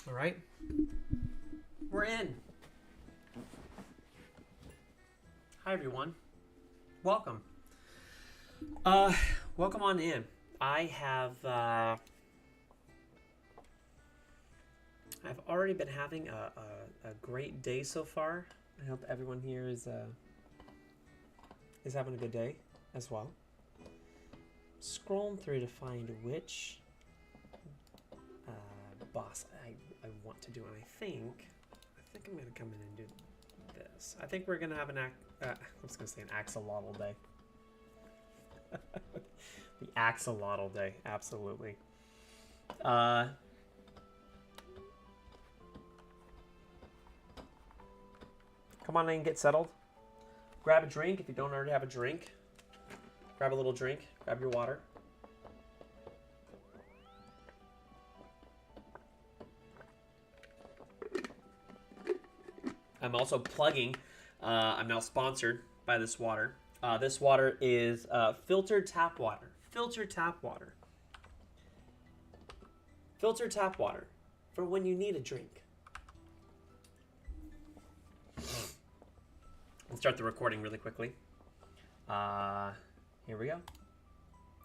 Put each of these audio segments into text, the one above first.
All right, we're in. Hi everyone, welcome. Welcome on in. I have I've already been having a great day so far. I hope everyone here is having a good day as well. Scrolling through to find which boss I want to do, and I think I'm gonna come in and do this. I think we're gonna have an I was gonna say an axolotl day. The axolotl day, absolutely. Come on in and get settled. Grab a drink if you don't already have a drink. Grab a little drink. Grab your water. I'm also plugging. I'm now sponsored by this water. This water is filtered tap water. Filtered tap water. Filtered tap water for when you need a drink. Let's start the recording really quickly. Here we go.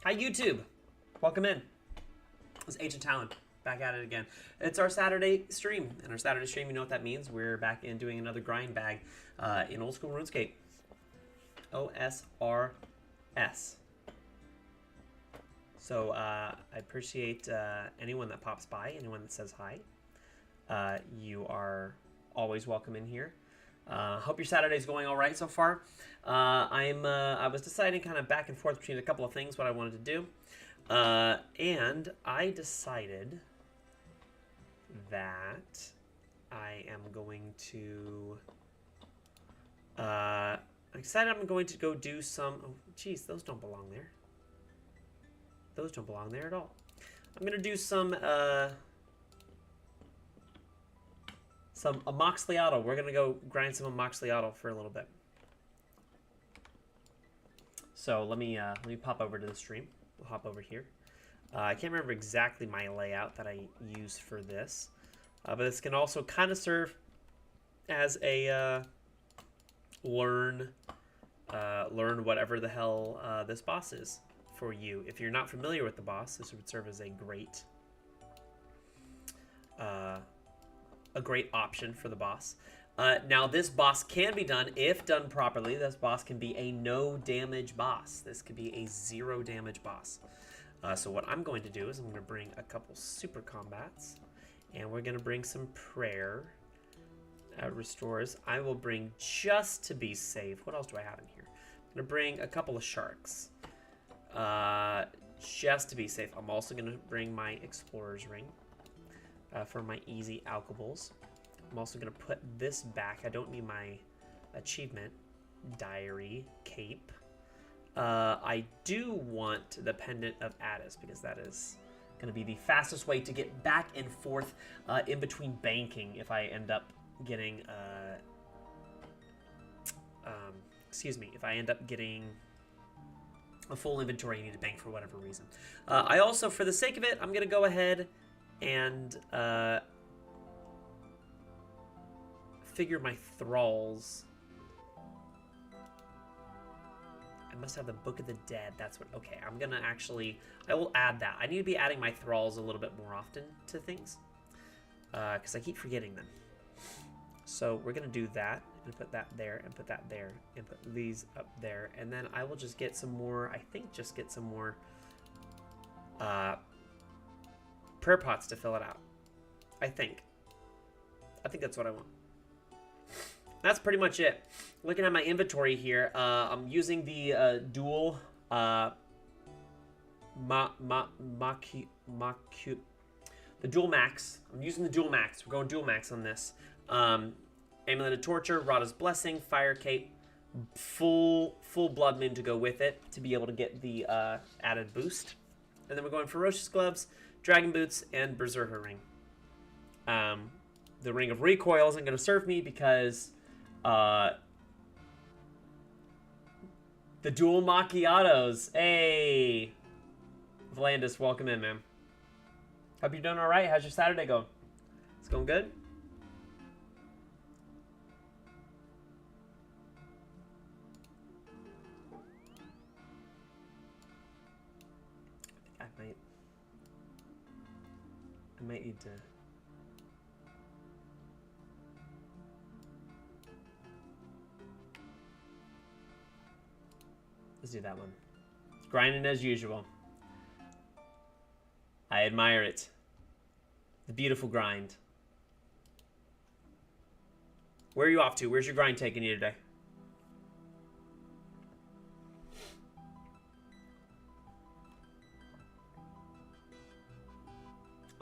Hi, YouTube. Welcome in. It's Agent Talyn. Back at it again. It's our Saturday stream. And our Saturday stream, you know what that means. We're back in doing another grind bag in old school RuneScape. OSRS. So I appreciate anyone that pops by, anyone that says hi. You are always welcome in here. Hope your Saturday's going all right so far. I was deciding kind of back and forth between a couple of things what I wanted to do. And I decided that I am going to I decided I'm going to go do some, oh geez, those don't belong there. Those don't belong there at all. I'm gonna do some Amoxicillin. We're gonna go grind some Amoxicillin for a little bit. So let me pop over to the stream. We'll hop over here. I can't remember exactly my layout that I use for this, but this can also kind of serve as a learn whatever the hell this boss is for you. If you're not familiar with the boss, this would serve as a great option for the boss. Now this boss can be done, if done properly, this boss can be a no damage boss. This could be a 0 damage boss. So what I'm going to do is I'm going to bring a couple super combats, and we're going to bring some prayer restores. I will bring, just to be safe, what else do I have in here? I'm going to bring a couple of sharks. Just to be safe. I'm also going to bring my explorer's ring for my easy alcohols. I'm also going to put this back. I don't need my achievement diary cape. I do want the pendant of Addis because that is going to be the fastest way to get back and forth in between banking if I end up getting if I end up getting a full inventory and need to bank for whatever reason. I also, for the sake of it, I'm going to go ahead and figure my thralls. I must have the Book of the Dead. That's what, okay, I'm going to actually, I will add that. I need to be adding my thralls a little bit more often to things because I keep forgetting them. So we're going to do that and put that there and put that there and put these up there. And then I will just get some more, I think just get some more prayer pots to fill it out. I think that's what I want. That's pretty much it. Looking at my inventory here, I'm using the dual the dual max. I'm using the dual max. We're going dual max on this. Amulet of Torture, Rada's Blessing, Fire Cape, full Blood Moon to go with it to be able to get the added boost. And then we're going Ferocious Gloves, Dragon Boots, and Berserker Ring. The Ring of Recoil isn't going to serve me because the dual macchiatos. Hey, Vlandis, welcome in, man. Hope you're doing all right. How's your Saturday going? It's going good? I might need to... Let's do that one. Grinding as usual. I admire it. The beautiful grind. Where are you off to? Where's your grind taking you today?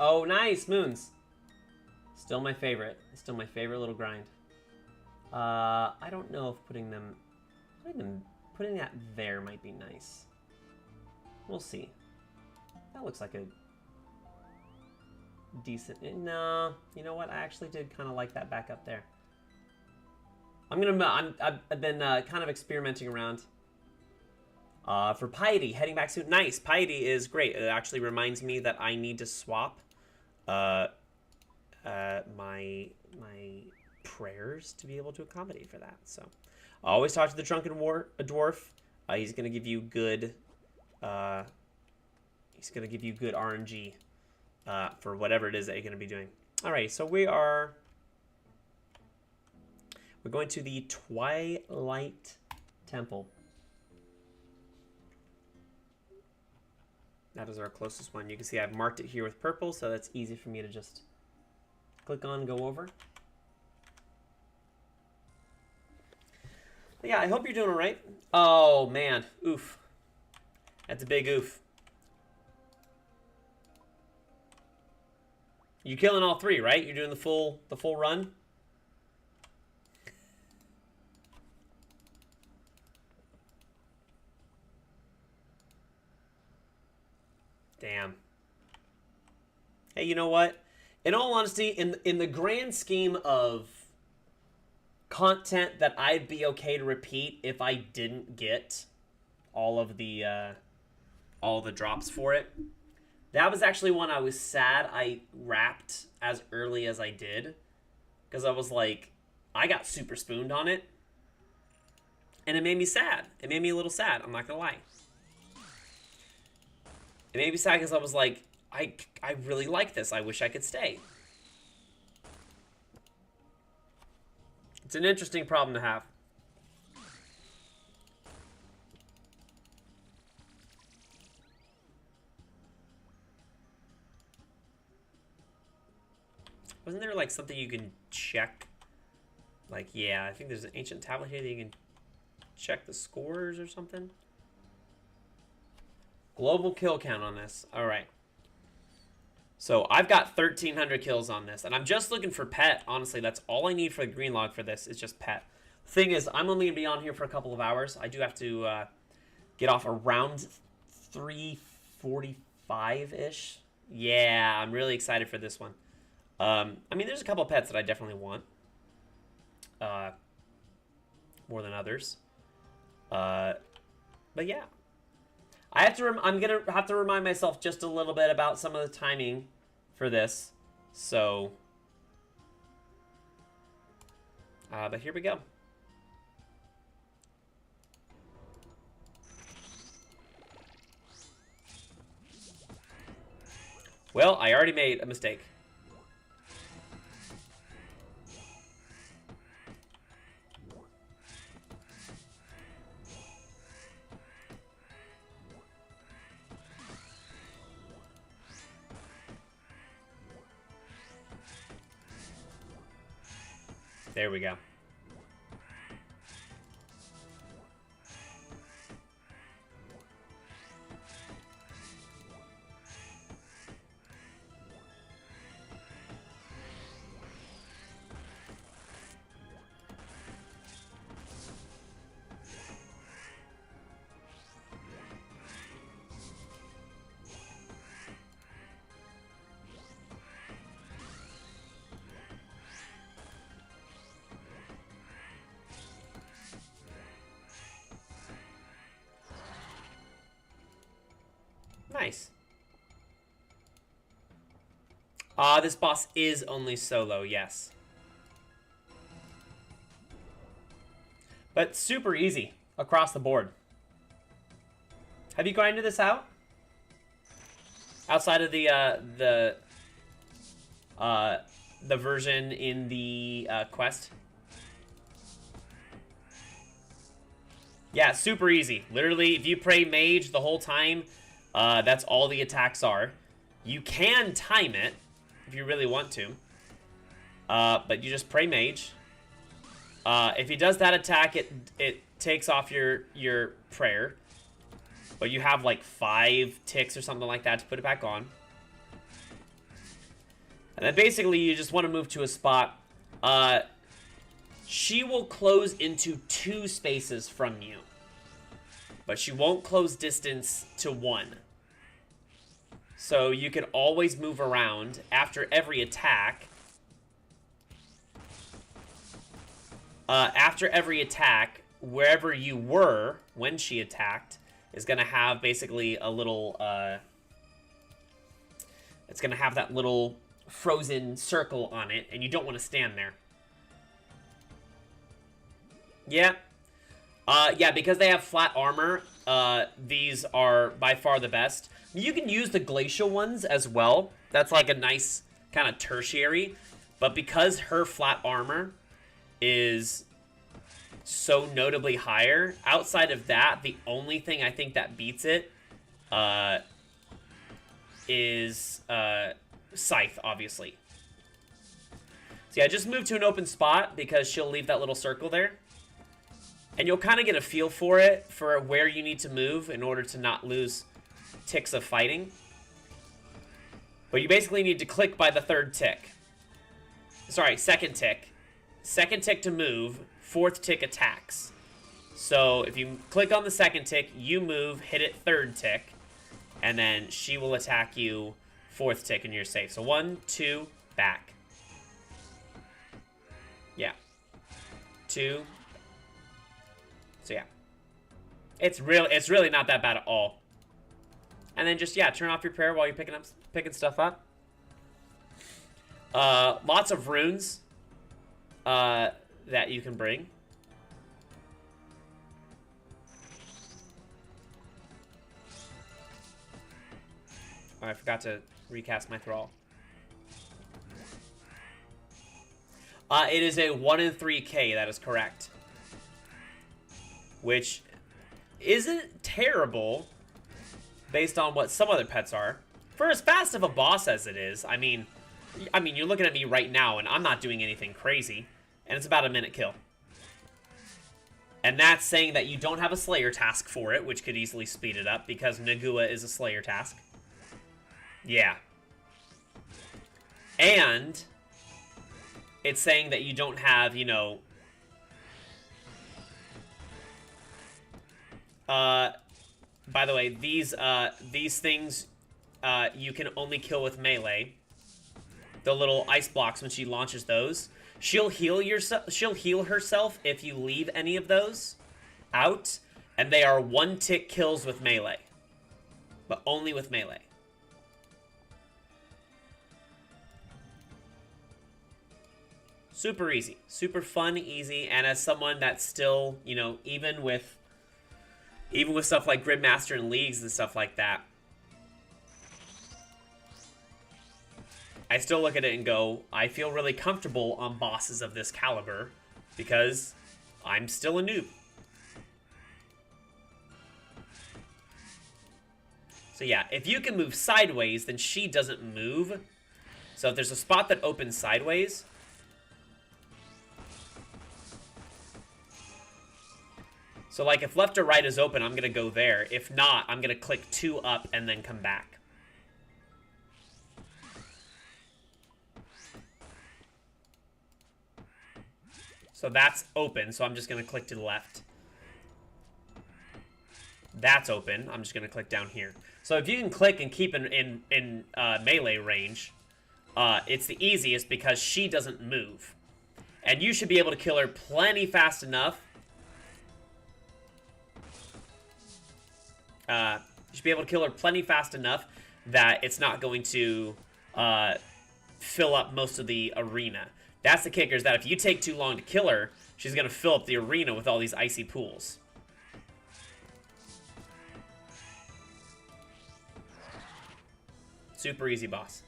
Oh, nice, Moons. Still my favorite. Still my favorite little grind. I don't know if putting that there might be nice. We'll see. That looks like a decent... No, you know what? I actually did kind of like that back up there. I've been kind of experimenting around. For Piety, heading back soon. Nice, Piety is great. It actually reminds me that I need to swap my prayers to be able to accommodate for that. So, I always talk to the drunken dwarf. He's gonna give you good. He's gonna give you good RNG for whatever it is that you're gonna be doing. Alright, so we're going to the Twilight Temple. That is our closest one. You can see I've marked it here with purple, so that's easy for me to just click on and go over. But yeah, I hope you're doing all right. Oh, man. Oof. That's a big oof. You're killing all three, right? You're doing the full run? Damn. Hey, you know what? In all honesty, in the grand scheme of content that I'd be okay to repeat if I didn't get all the drops for it, that was actually one I was sad I wrapped as early as I did, because I was like, I got super spooned on it, and it made me sad. It made me a little sad, I'm not gonna lie. It made me sad because I was like, I really like this. I wish I could stay. It's an interesting problem to have. Wasn't there like something you can check? Like, yeah, I think there's an ancient tablet here that you can check the scores or something. Global kill count on this. All right. So I've got 1,300 kills on this, and I'm just looking for pet. Honestly, that's all I need for the green log for this is just pet. Thing is, I'm only gonna be on here for a couple of hours. I do have to get off around 3:45-ish. Yeah, I'm really excited for this one. I mean, there's a couple of pets that I definitely want, more than others. But yeah. I'm gonna have to remind myself just a little bit about some of the timing for this. So, but here we go. Well, I already made a mistake. There we go. Nice. This boss is only solo, yes. But super easy across the board. Have you grinded this out? Outside of the version in the quest? Yeah, super easy. Literally, if you pray mage the whole time, that's all the attacks are. You can time it if you really want to, but you just pray mage. If he does that attack, it takes off your prayer, but you have like 5 ticks or something like that to put it back on. And then basically you just want to move to a spot. She will close into 2 spaces from you, but she won't close distance to 1. So you can always move around after every attack. After every attack, wherever you were when she attacked is going to have basically a little, it's going to have that little frozen circle on it, and you don't want to stand there. Yeah. Yeah, because they have flat armor, these are by far the best. You can use the glacial ones as well. That's like a nice kind of tertiary. But because her flat armor is so notably higher, outside of that, the only thing I think that beats it is Scythe, obviously. So yeah, just move to an open spot because she'll leave that little circle there. And you'll kind of get a feel for it, for where you need to move in order to not lose ticks of fighting. But you basically need to click by the 3rd tick. Sorry, 2nd tick. 2nd tick to move, 4th tick attacks. So if you click on the 2nd tick, you move, hit it 3rd tick, and then she will attack you 4th tick and you're safe. So 1, 2, back. Yeah. 2. So yeah. It's really not that bad at all. And then just, yeah, turn off your prayer while you're picking stuff up. Lots of runes that you can bring. Oh, I forgot to recast my thrall. It is a 1 in 3k, that is correct. Which isn't terrible based on what some other pets are. For as fast of a boss as it is, I mean, you're looking at me right now, and I'm not doing anything crazy, and it's about a minute kill. And that's saying that you don't have a Slayer task for it, which could easily speed it up, because Nagua is a Slayer task. Yeah. And it's saying that you don't have, you know... by the way, these things you can only kill with melee. The little ice blocks, when she launches those, she'll heal herself if you leave any of those out, and they are 1-tick kills with melee, but only with melee. Super easy, super fun, easy, and as someone that's still, you know, even with stuff like Gridmaster and Leagues and stuff like that, I still look at it and go, I feel really comfortable on bosses of this caliber because I'm still a noob. So yeah, if you can move sideways, then she doesn't move. So if there's a spot that opens sideways, so like if left or right is open, I'm going to go there. If not, I'm going to click 2 up and then come back. So that's open, so I'm just going to click to the left. That's open. I'm just going to click down here. So if you can click and keep in melee range, it's the easiest because she doesn't move. And you should be able to kill her plenty fast enough. You should be able to kill her plenty fast enough that it's not going to fill up most of the arena. That's the kicker, is that if you take too long to kill her, she's going to fill up the arena with all these icy pools. Super easy boss.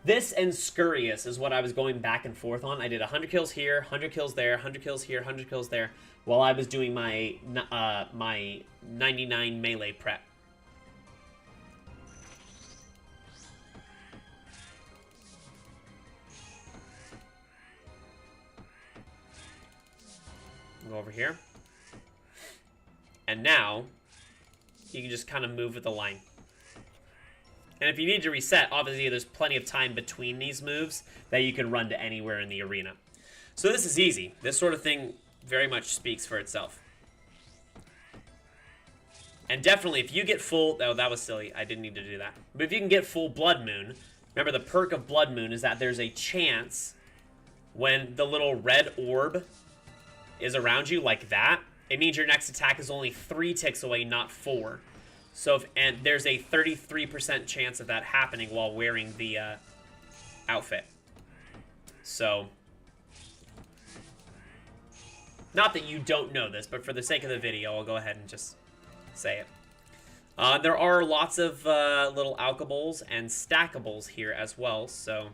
This and Scurious is what I was going back and forth on. I did 100 kills here, 100 kills there, 100 kills here, 100 kills there, while I was doing my my 99 melee prep. Go over here. And now, you can just kind of move with the line. And if you need to reset, obviously there's plenty of time between these moves that you can run to anywhere in the arena. So this is easy. This sort of thing very much speaks for itself. And definitely, if you get full... Oh, that was silly. I didn't need to do that. But if you can get full Blood Moon, remember the perk of Blood Moon is that there's a chance when the little red orb is around you like that, it means your next attack is only 3 ticks away, not 4. So, and there's a 33% chance of that happening while wearing the outfit. So, not that you don't know this, but for the sake of the video, I'll go ahead and just say it. There are lots of little alchables and stackables here as well, so...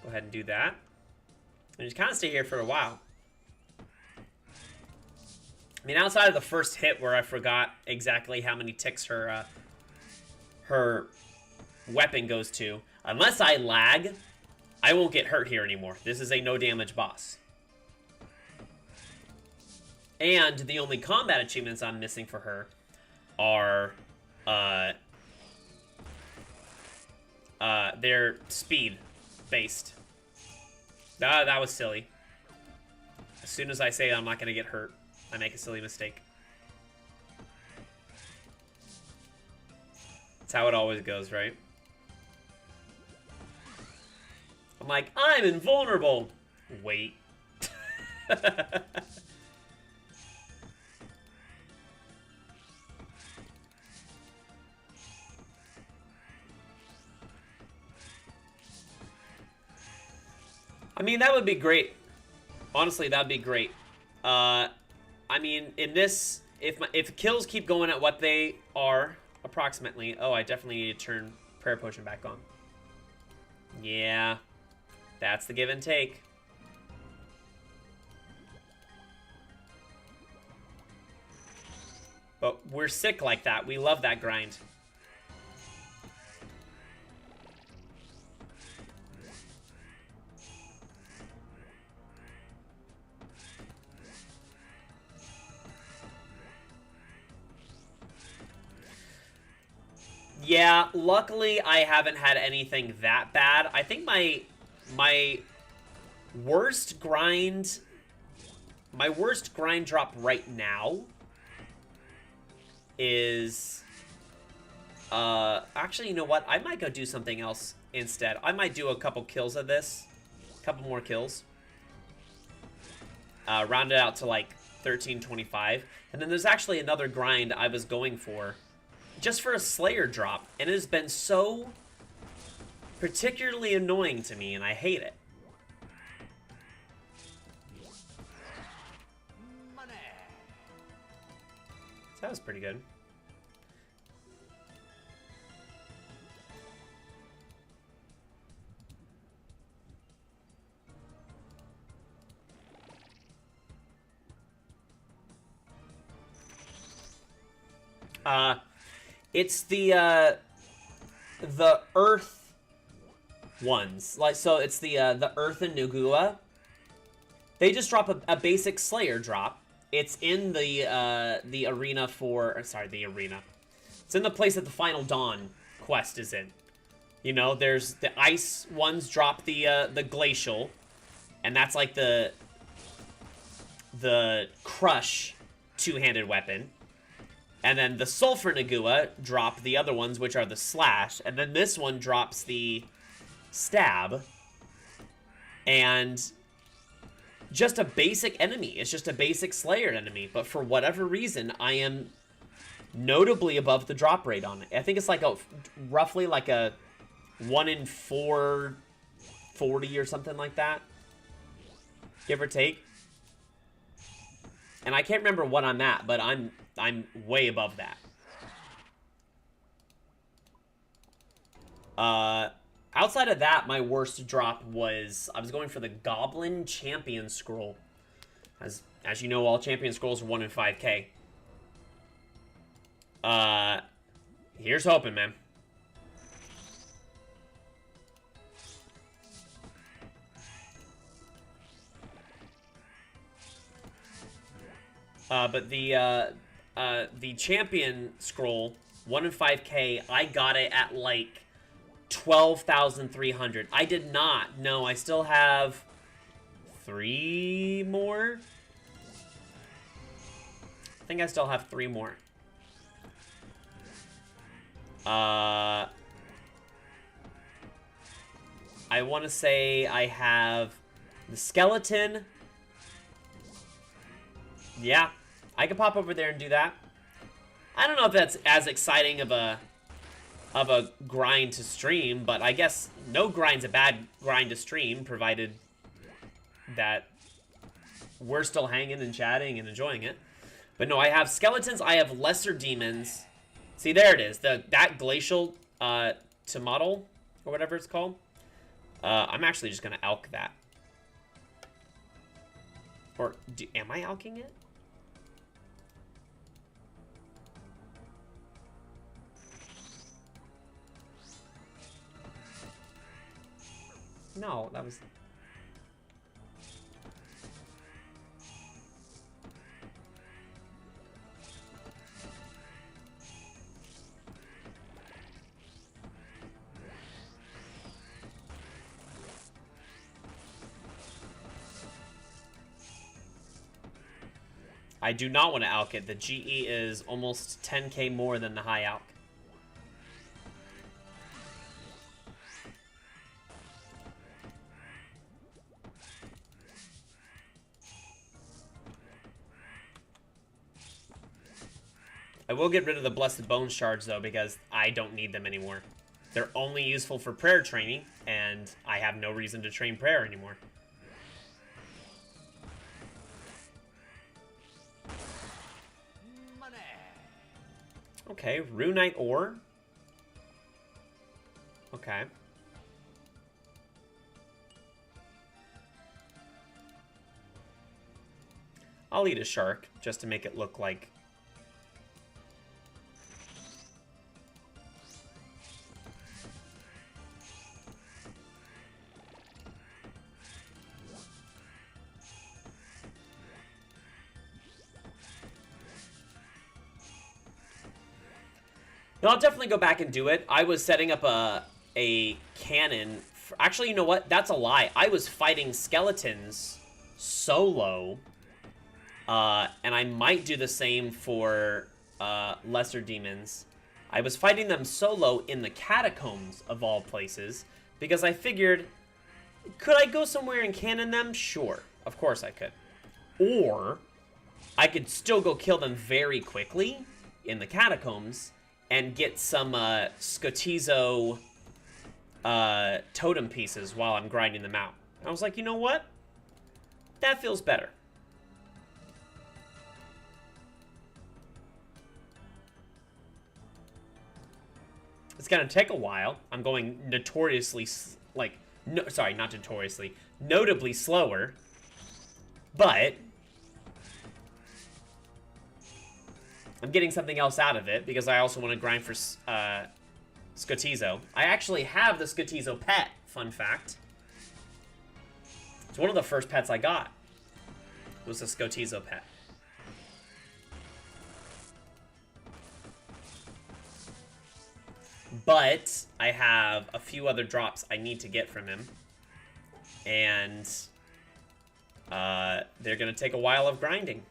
Go ahead and do that. And just kind of stay here for a while. I mean, outside of the first hit where I forgot exactly how many ticks her weapon goes to, unless I lag, I won't get hurt here anymore. This is a no damage boss. And the only combat achievements I'm missing for her are they're speed based. That was silly. As soon as I say I'm not gonna get hurt, I make a silly mistake. That's how it always goes, right? I'm like, I'm invulnerable. Wait. I mean, that would be great. Honestly, that would be great. I mean, in this, if kills keep going at what they are, approximately... Oh, I definitely need to turn Prayer Potion back on. Yeah. That's the give and take. But we're sick like that. We love that grind. Yeah, luckily I haven't had anything that bad. I think my worst grind drop right now is actually, you know what? I might go do something else instead. I might do a couple kills of this. A couple more kills. Round it out to like 1325. And then there's actually another grind I was going for just for a Slayer drop, and it has been so particularly annoying to me, and I hate it. Money. So that was pretty good. It's the Earth ones. Like, so it's the Earth and Nugua. They just drop a basic Slayer drop. It's in the arena for... Sorry, the arena. It's in the place that the Final Dawn quest is in. You know, there's the ice ones drop the glacial. And that's like the crush two-handed weapon. And then the Sulfur Nagua drop the other ones, which are the slash. And then this one drops the stab. And just a basic enemy. It's just a basic Slayer enemy. But for whatever reason, I am notably above the drop rate on it. I think it's like a roughly like a 1 in 440 or something like that, give or take. And I can't remember what I'm at, but I'm way above that. Outside of that, my worst drop was I was going for the Goblin Champion Scroll. As you know, all Champion Scrolls are 1 in 5k. Here's hoping, man. But the Champion Scroll, 1 in 5k, I got it at like 12,300. I did not. No, I still have 3 more. I think I still have 3 more. I want to say I have the skeleton. Yeah, I could pop over there and do that. I don't know if that's as exciting of a grind to stream, but I guess no grind's a bad grind to stream, provided that we're still hanging and chatting and enjoying it. But no, I have skeletons, I have lesser demons. See, there it is, that glacial tomato, or whatever it's called. I'm actually just gonna alch that. Or, am I alching it? No, that was... I do not want to alch it. The GE is almost 10k more than the high alch. I will get rid of the Blessed Bone Shards, though, because I don't need them anymore. They're only useful for prayer training, and I have no reason to train prayer anymore. Okay, Runite Ore. Okay. I'll eat a shark, just to make it look like... No, I'll definitely go back and do it. I was setting up a cannon. Actually, you know what? That's a lie. I was fighting skeletons solo. And I might do the same for lesser demons. I was fighting them solo in the catacombs, of all places. Because I figured, could I go somewhere and cannon them? Sure. Of course I could. Or, I could still go kill them very quickly in the catacombs and get some Scotizo totem pieces while I'm grinding them out. I was like, you know what? That feels better. It's gonna take a while. I'm going notoriously, no, sorry, not notoriously, notably slower, but I'm getting something else out of it because I also want to grind for Scotizo. I actually have the Scotizo pet, fun fact. It's one of the first pets I got, was the Scotizo pet. But I have a few other drops I need to get from him. And they're going to take a while of grinding.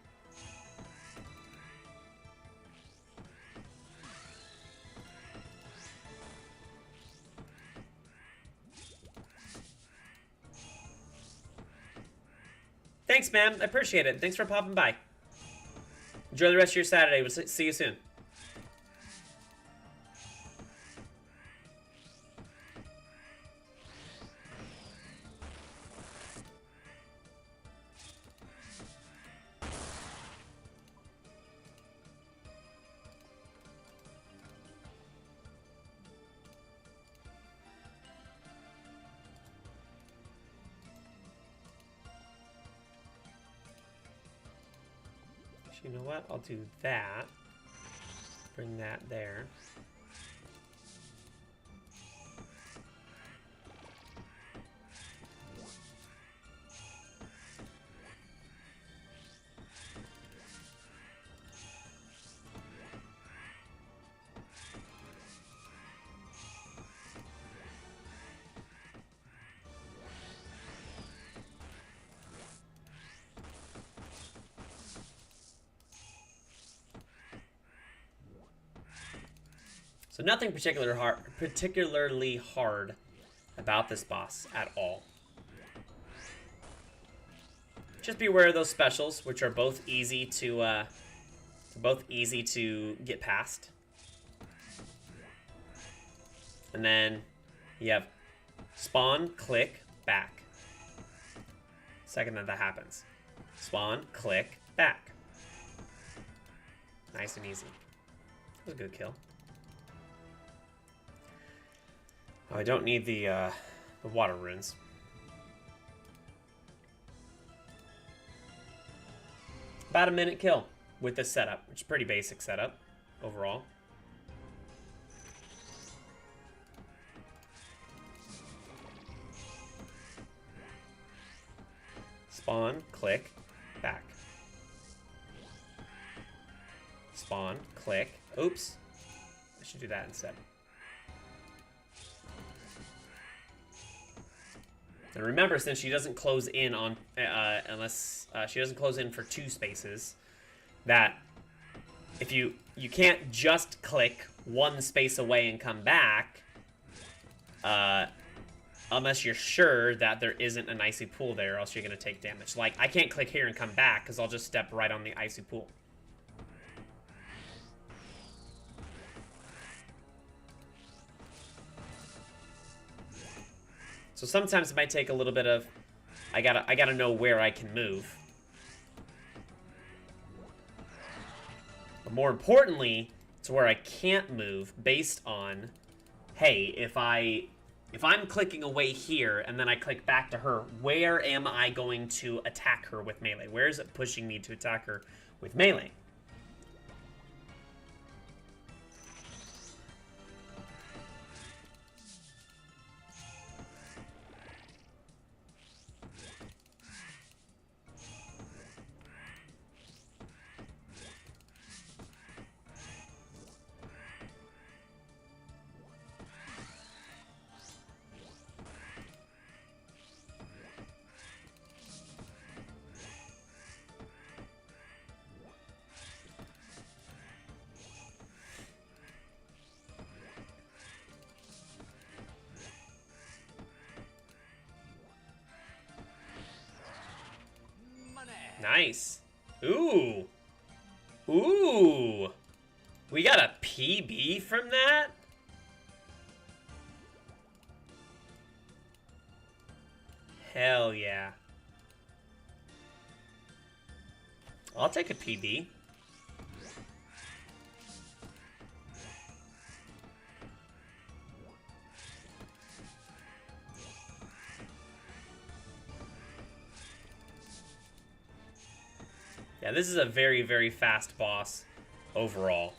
Thanks, man. I appreciate it. Thanks for popping by. Enjoy the rest of your Saturday. We'll see you soon. You know what? I'll do that. Bring that there. So nothing particularly hard about this boss at all. Just be aware of those specials, which are both easy to get past. And then you have spawn, click, back. Second that happens. Spawn, click, back. Nice and easy. That was a good kill. Oh, I don't need the water runes. About a minute kill with this setup, which is pretty basic setup overall. Spawn, click, back. Spawn, click. Oops. I should do that instead. And remember, since she doesn't close in on, unless she doesn't close in for 2 spaces, that if you can't just click 1 space away and come back, unless you're sure that there isn't an icy pool there, or else you're going to take damage. Like, I can't click here and come back, because I'll just step right on the icy pool. So sometimes it might take a little bit of, I gotta know where I can move. But more importantly, it's where I can't move based on, hey, if I'm clicking away here and then I click back to her, where am I going to attack her with melee? Where is it pushing me to attack her with melee? Nice. Ooh. Ooh. We got a PB from that? Hell yeah. I'll take a PB. Yeah, this is a very, very fast boss overall.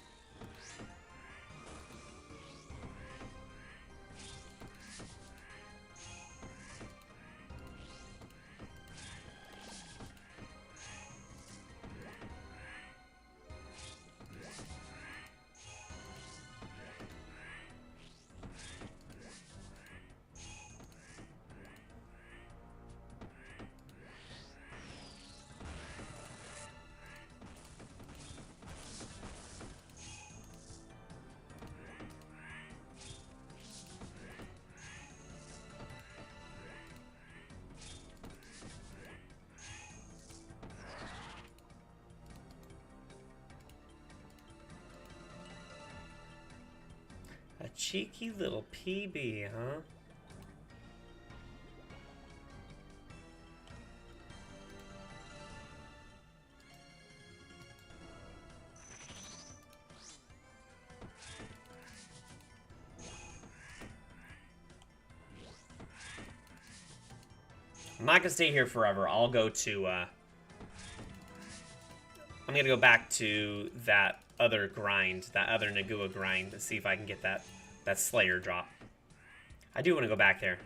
A cheeky little PB, huh? I'm not gonna stay here forever. I'll go to, I'm gonna go back to that other grind, that other Nagua grind, to see if I can get that Slayer drop. I do want to go back there.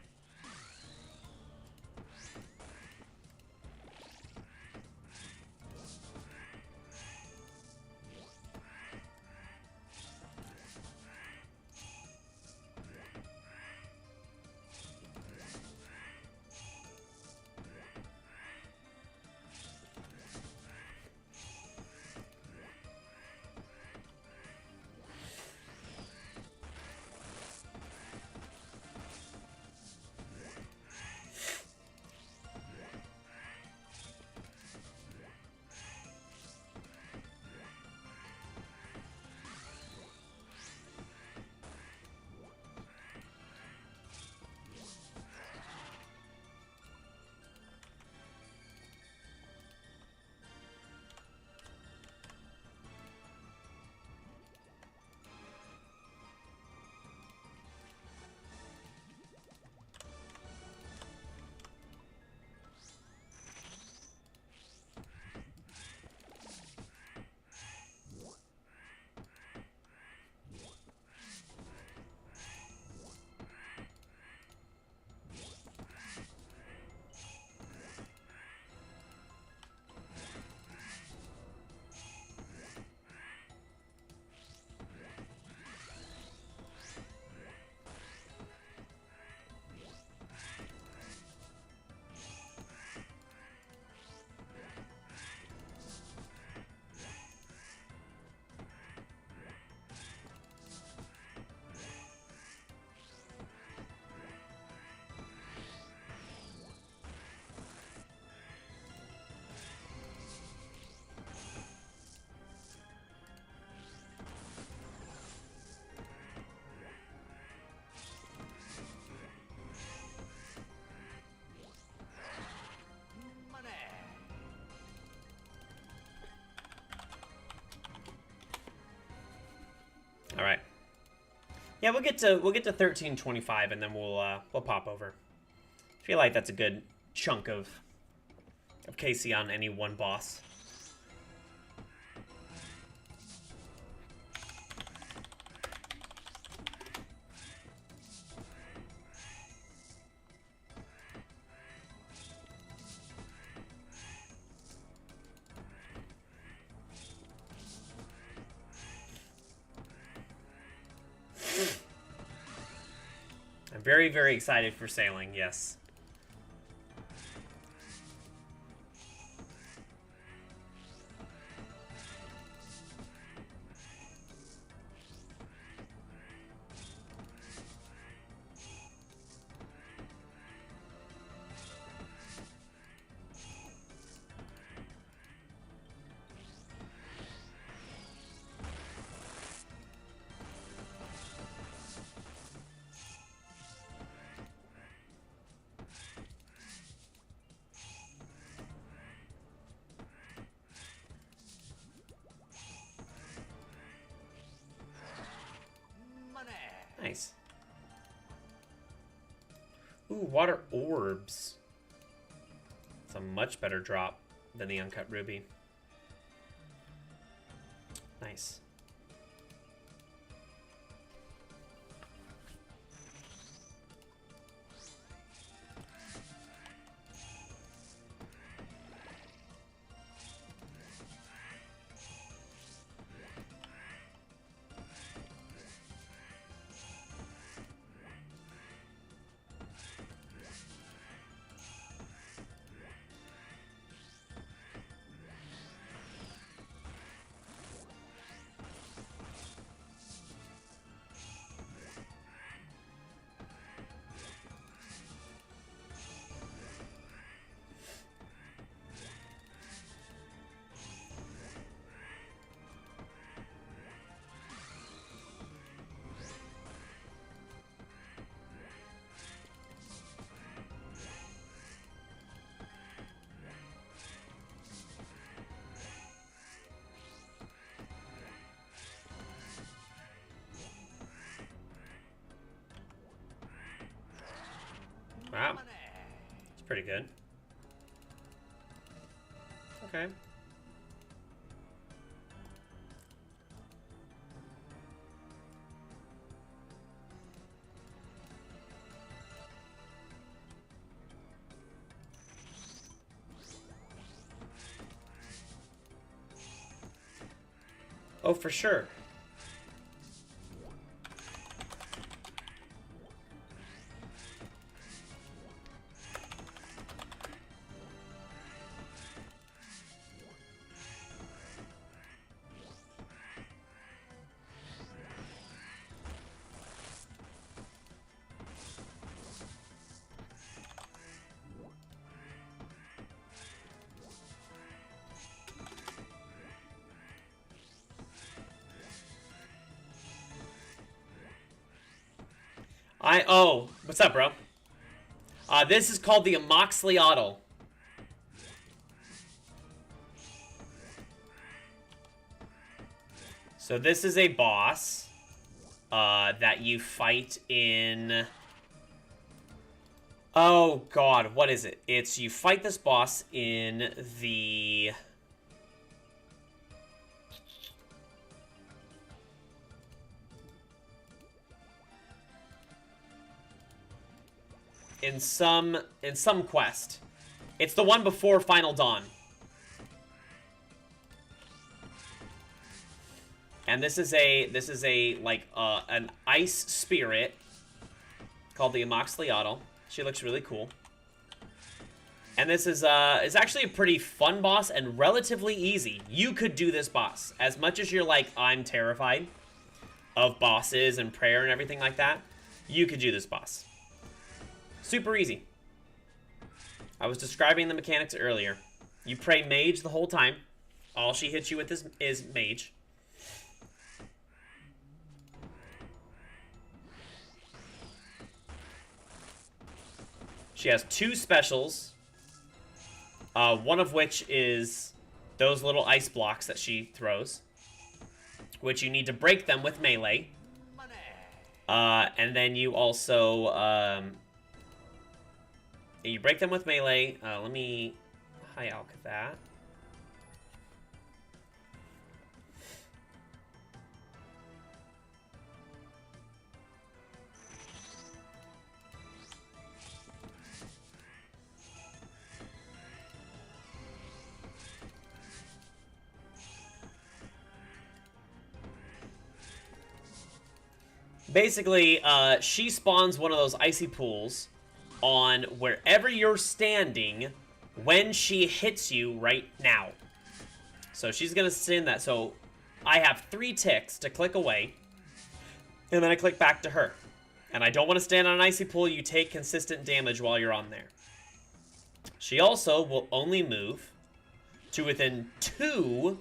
All right. Yeah, we'll get to 1325 and then we'll pop over. I feel like that's a good chunk of KC on any one boss. I'm very, very excited for sailing, yes. Nice. Ooh, water orbs. It's a much better drop than the uncut ruby. Nice. Wow. It's pretty good. Okay. Oh, for sure. Oh, what's up, bro? This is called the Amoxliotl. So this is a boss that you fight in... Oh, God, what is it? It's you fight this boss in the... In some quest. It's the one before Final Dawn. And this is a like an ice spirit called the Amoxliotl. She looks really cool. And this is actually a pretty fun boss and relatively easy. You could do this boss. As much as you're like, I'm terrified of bosses and prayer and everything like that, you could do this boss. Super easy. I was describing the mechanics earlier. You pray mage the whole time. All she hits you with is mage. She has 2 specials. One of which is those little ice blocks that she throws, which you need to break them with melee. And then you also... you break them with melee. Let me high alch that. Basically, she spawns one of those icy pools on wherever you're standing when she hits you right now. So she's gonna send that. So I have 3 ticks to click away, and then I click back to her. And I don't want to stand on an icy pool. You take consistent damage while you're on there. She also will only move to within 2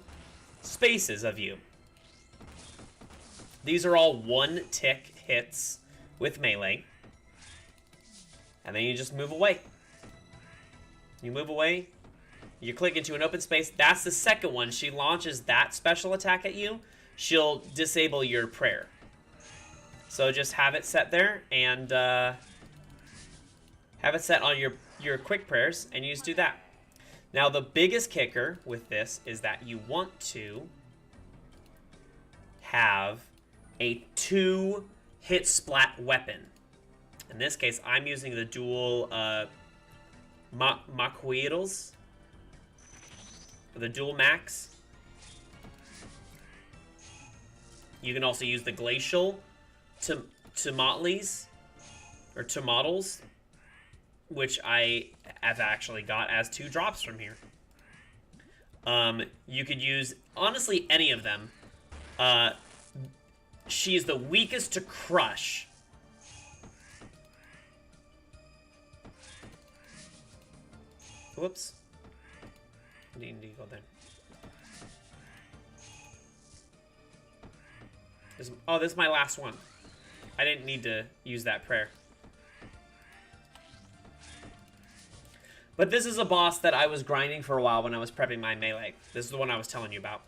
spaces of you. These are all 1-tick hits with melee. And then you just move away. You move away. You click into an open space. That's the second one. She launches that special attack at you. She'll disable your prayer. So just have it set there and have it set on your quick prayers, and you just do that. Now the biggest kicker with this is that you want to have a 2-hit splat weapon. In this case, I'm using the dual Maqueedles, the dual max. You can also use the glacial Tomotlies, or Tomotls, which I have actually got as 2 drops from here. You could use, honestly, any of them. She's the weakest to crush. Whoops. Didn't need to go there. Oh, this is my last one. I didn't need to use that prayer. But this is a boss that I was grinding for a while when I was prepping my melee. This is the one I was telling you about.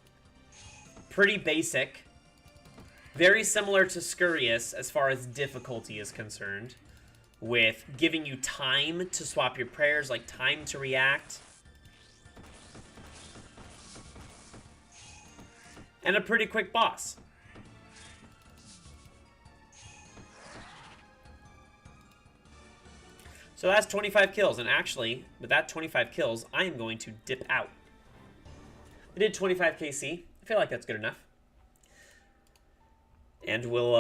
Pretty basic. Very similar to Scurious as far as difficulty is concerned. with giving you time to swap your prayers, like time to react. And a pretty quick boss. So that's 25 kills, and actually, with that 25 kills, I am going to dip out. I did 25 KC. I feel like that's good enough. And we'll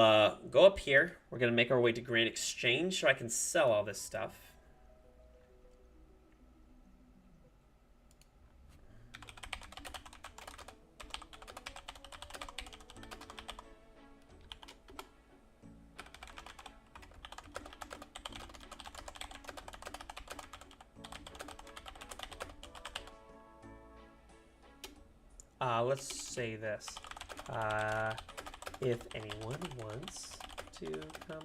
go up here. We're going to make our way to Grand Exchange so I can sell all this stuff. Let's say this. If anyone wants to come...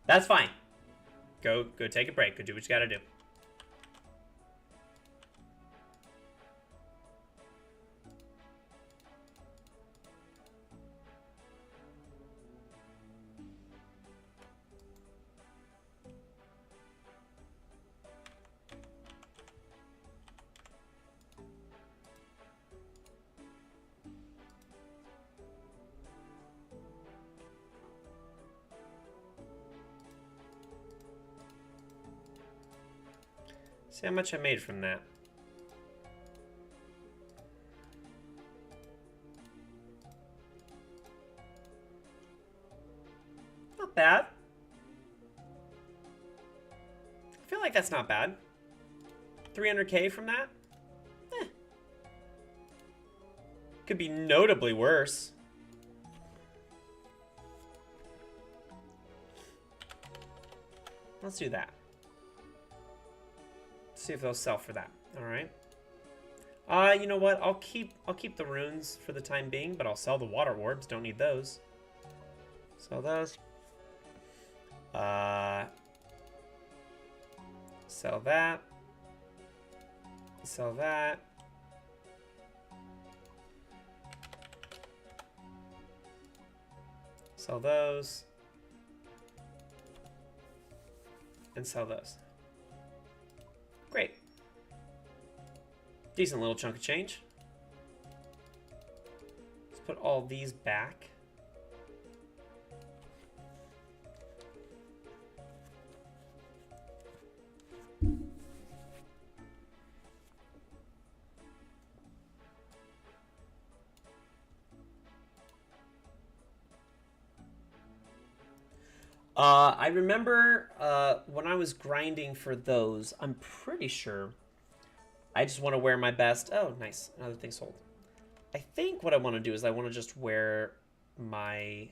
That's fine. Go take a break. Go do what you gotta do. See how much I made from that. Not bad. I feel like that's not bad. 300K from that? Eh. Could be notably worse. Let's do that. See if they'll sell for that. All right. You know what? I'll keep the runes for the time being, but I'll sell the water orbs. Don't need those. Sell those. Sell that. Sell that. Sell those. And sell those. Great. Decent little chunk of change. Let's put all these back. I remember when I was grinding for those, I'm pretty sure I just want to wear my best. Oh, nice. Another thing sold. I think what I want to do is I want to just wear my...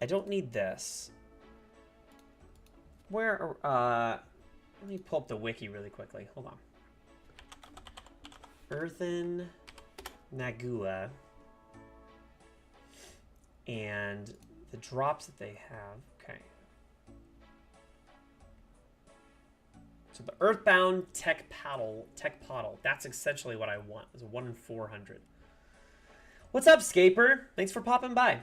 I don't need this. Where... let me pull up the wiki really quickly. Hold on. Earthen Nagua. And the drops that they have. Okay. So the Earthbound Tech Pottle. That's essentially what I want. It's a 1 in 400. What's up, Scaper? Thanks for popping by.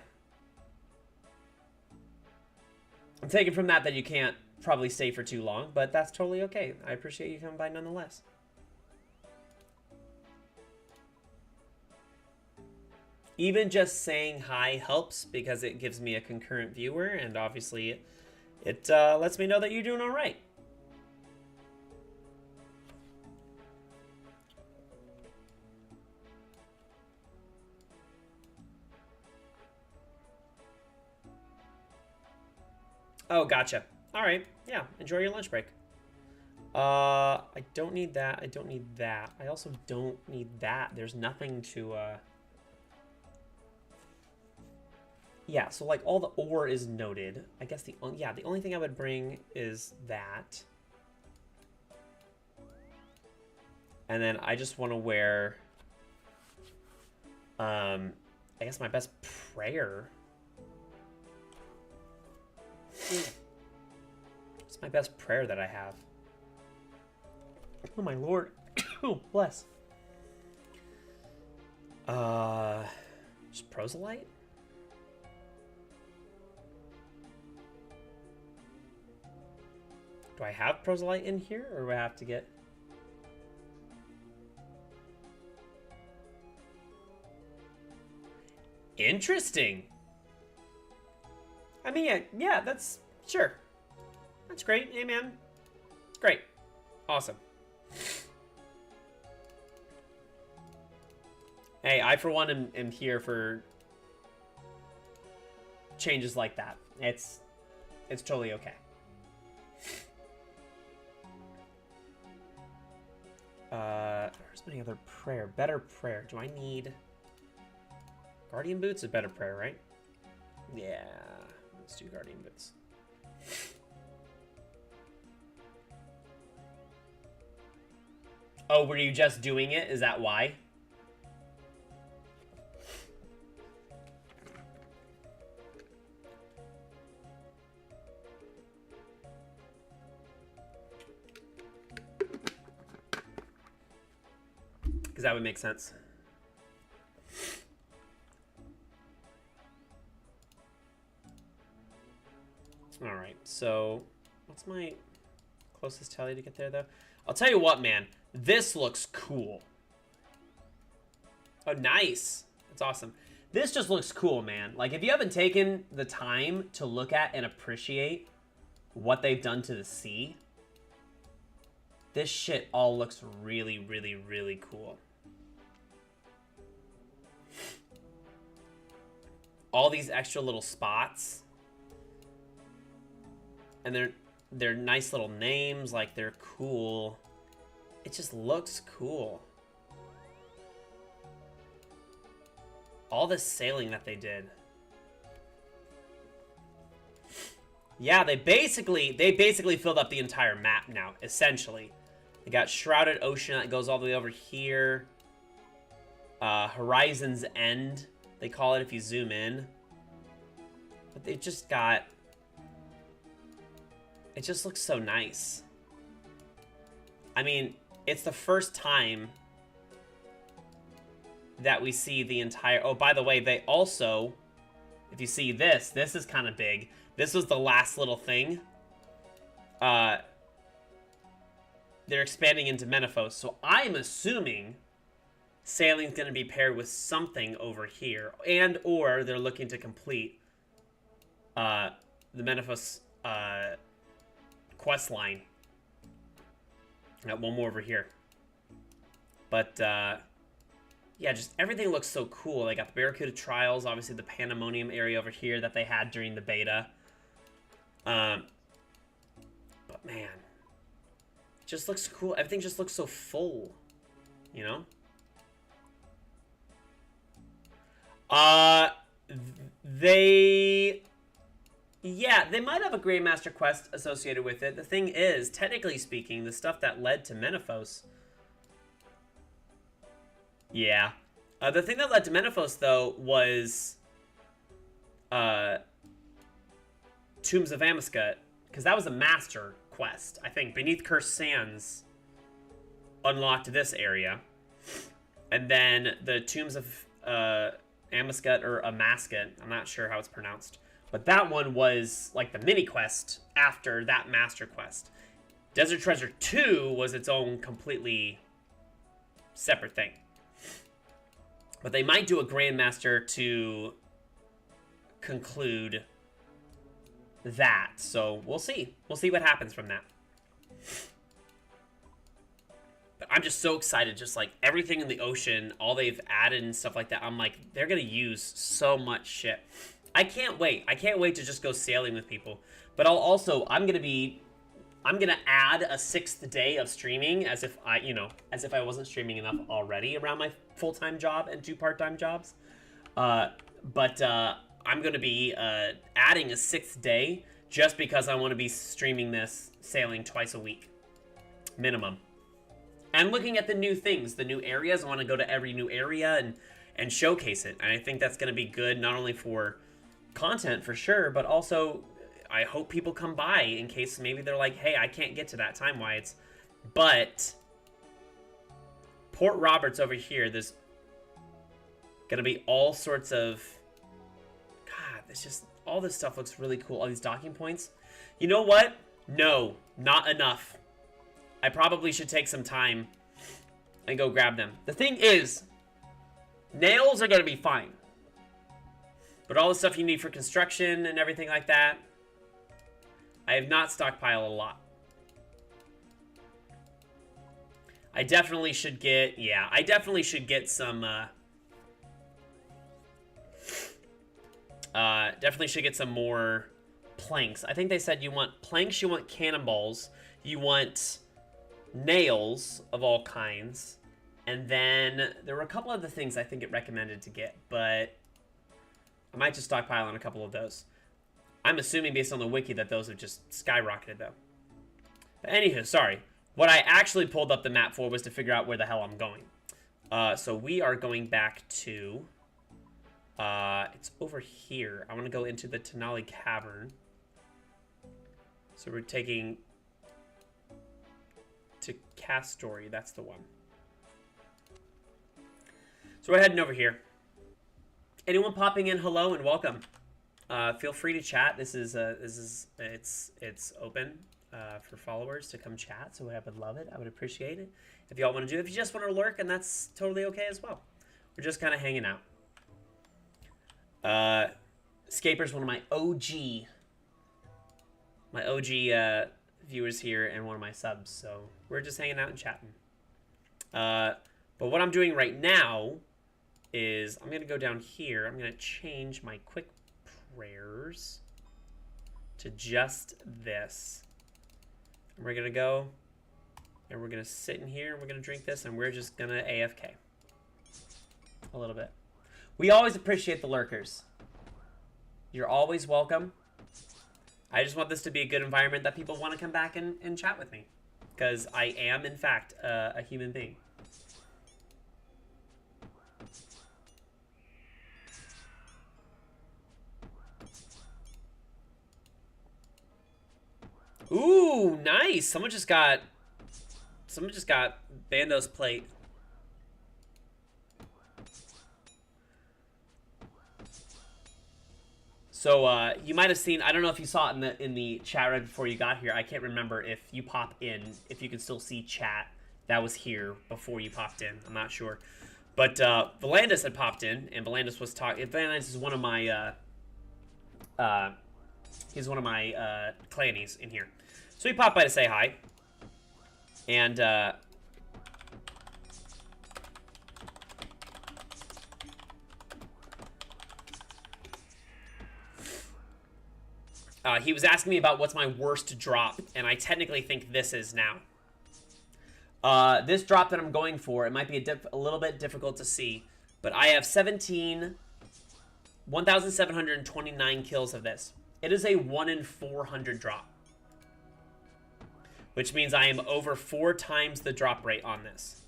I'm taking from that you can't probably stay for too long, but that's totally okay. I appreciate you coming by nonetheless. Even just saying hi helps because it gives me a concurrent viewer, and obviously it lets me know that you're doing all right. Oh, gotcha. All right. Yeah, enjoy your lunch break. I don't need that. I don't need that. I also don't need that. There's nothing to, Yeah, so, like, all the ore is noted. I guess the only thing I would bring is that. And then I just want to wear, I guess my best prayer. It's my best prayer that I have. Oh my lord. Oh, bless. Just proselyte? Do I have proselyte in here, or do I have to get... Interesting. I mean, yeah, that's... Sure. That's great. Hey, man. It's great. Awesome. Hey, I, for one, am here for changes like that. It's totally okay. Where's my other prayer? Better prayer. Do I need... Guardian boots is better prayer, right? Yeah. Let's do guardian boots. Oh, were you just doing it? Is that why? Because that would make sense. All right, so what's my closest tally to get there, though? I'll tell you what, man. This looks cool. Oh, nice. That's awesome. This just looks cool, man. Like, if you haven't taken the time to look at and appreciate what they've done to the sea, this shit all looks really, really, really cool. All these extra little spots. And they're nice little names, like they're cool. It just looks cool. All this sailing that they did. Yeah, they basically filled up the entire map now, essentially. They got Shrouded Ocean that goes all the way over here. Horizon's End, they call it if you zoom in. But they just got... It just looks so nice. I mean, it's the first time that we see the entire... Oh, by the way, they also... If you see this, this is kind of big. This was the last little thing. They're expanding into Menaphos. So I'm assuming sailing's going to be paired with something over here. And or they're looking to complete the Menaphos... quest line. Got one more over here. But, yeah, just everything looks so cool. They got the Barracuda Trials, obviously the Pandemonium area over here that they had during the beta. But, man. It just looks cool. Everything just looks so full. You know? Yeah, they might have a Grandmaster quest associated with it. The thing is, technically speaking, the stuff that led to Menaphos... Yeah. The thing that led to Menaphos, though, was... Tombs of Amascut. Because that was a Master quest. I think Beneath Cursed Sands unlocked this area. And then the Tombs of Amascut, or Amascut, I'm not sure how it's pronounced. But that one was like the mini quest after that master quest. Desert Treasure 2 was its own completely separate thing. But they might do a Grandmaster to conclude that. So we'll see. We'll see what happens from that. But I'm just so excited. Just like everything in the ocean, all they've added and stuff like that. I'm like, they're going to use so much shit. I can't wait. I can't wait to just go sailing with people. But I'm gonna add a 6th day of streaming as if I wasn't streaming enough already around my full-time job and 2 part-time jobs. But I'm gonna be adding a 6th day just because I want to be streaming this sailing twice a week, minimum. And looking at the new things, the new areas. I want to go to every new area and showcase it. And I think that's gonna be good not only for content for sure, but also I hope people come by in case maybe they're like, hey, I can't get to that time-wise. But Port Roberts over here, there's gonna be all sorts of, God, it's just, all this stuff looks really cool. All these docking points. You know what? No, not enough. I probably should take some time and go grab them. The thing is, nails are gonna be fine. But all the stuff you need for construction and everything like that, I have not stockpiled a lot. I definitely should get, yeah, I definitely should get some, definitely should get some more planks. I think they said you want planks, you want cannonballs, you want nails of all kinds, and then there were a couple other things I think it recommended to get, but I might just stockpile on a couple of those. I'm assuming based on the wiki that those have just skyrocketed though. But anywho, sorry. What I actually pulled up the map for was to figure out where the hell I'm going. So we are going back to, it's over here. I want to go into the Tenali Cavern. So we're taking to Castory, that's the one. So we're heading over here. Anyone popping in, hello and welcome. Feel free to chat. It's open for followers to come chat, so I would love it. I would appreciate it if y'all want to do it. If you just want to lurk, and that's totally okay as well. We're just kind of hanging out. Scaper's one of my OG viewers here and one of my subs, so we're just hanging out and chatting. But what I'm doing right now is I'm gonna go down here. I'm gonna change my quick prayers to just this. And we're gonna go and we're gonna sit in here and we're gonna drink this and we're just gonna AFK a little bit. We always appreciate the lurkers. You're always welcome. I just want this to be a good environment that people want to come back and chat with me, because I am in fact a human being. Ooh, nice. Someone just got Bando's plate. So you might have seen, I don't know if you saw it in the chat right before you got here. I can't remember if you pop in, if you can still see chat that was here before you popped in. I'm not sure. But Volandis had popped in, and Volandis was talking. Volandis is one of my he's one of my clannies in here. So he popped by to say hi. And he was asking me about what's my worst drop, and I technically think this is now. This drop that I'm going for, it might be a little bit difficult to see, but I have 1,729 kills of this. It is a 1 in 400 drop, which means I am over 4 times the drop rate on this.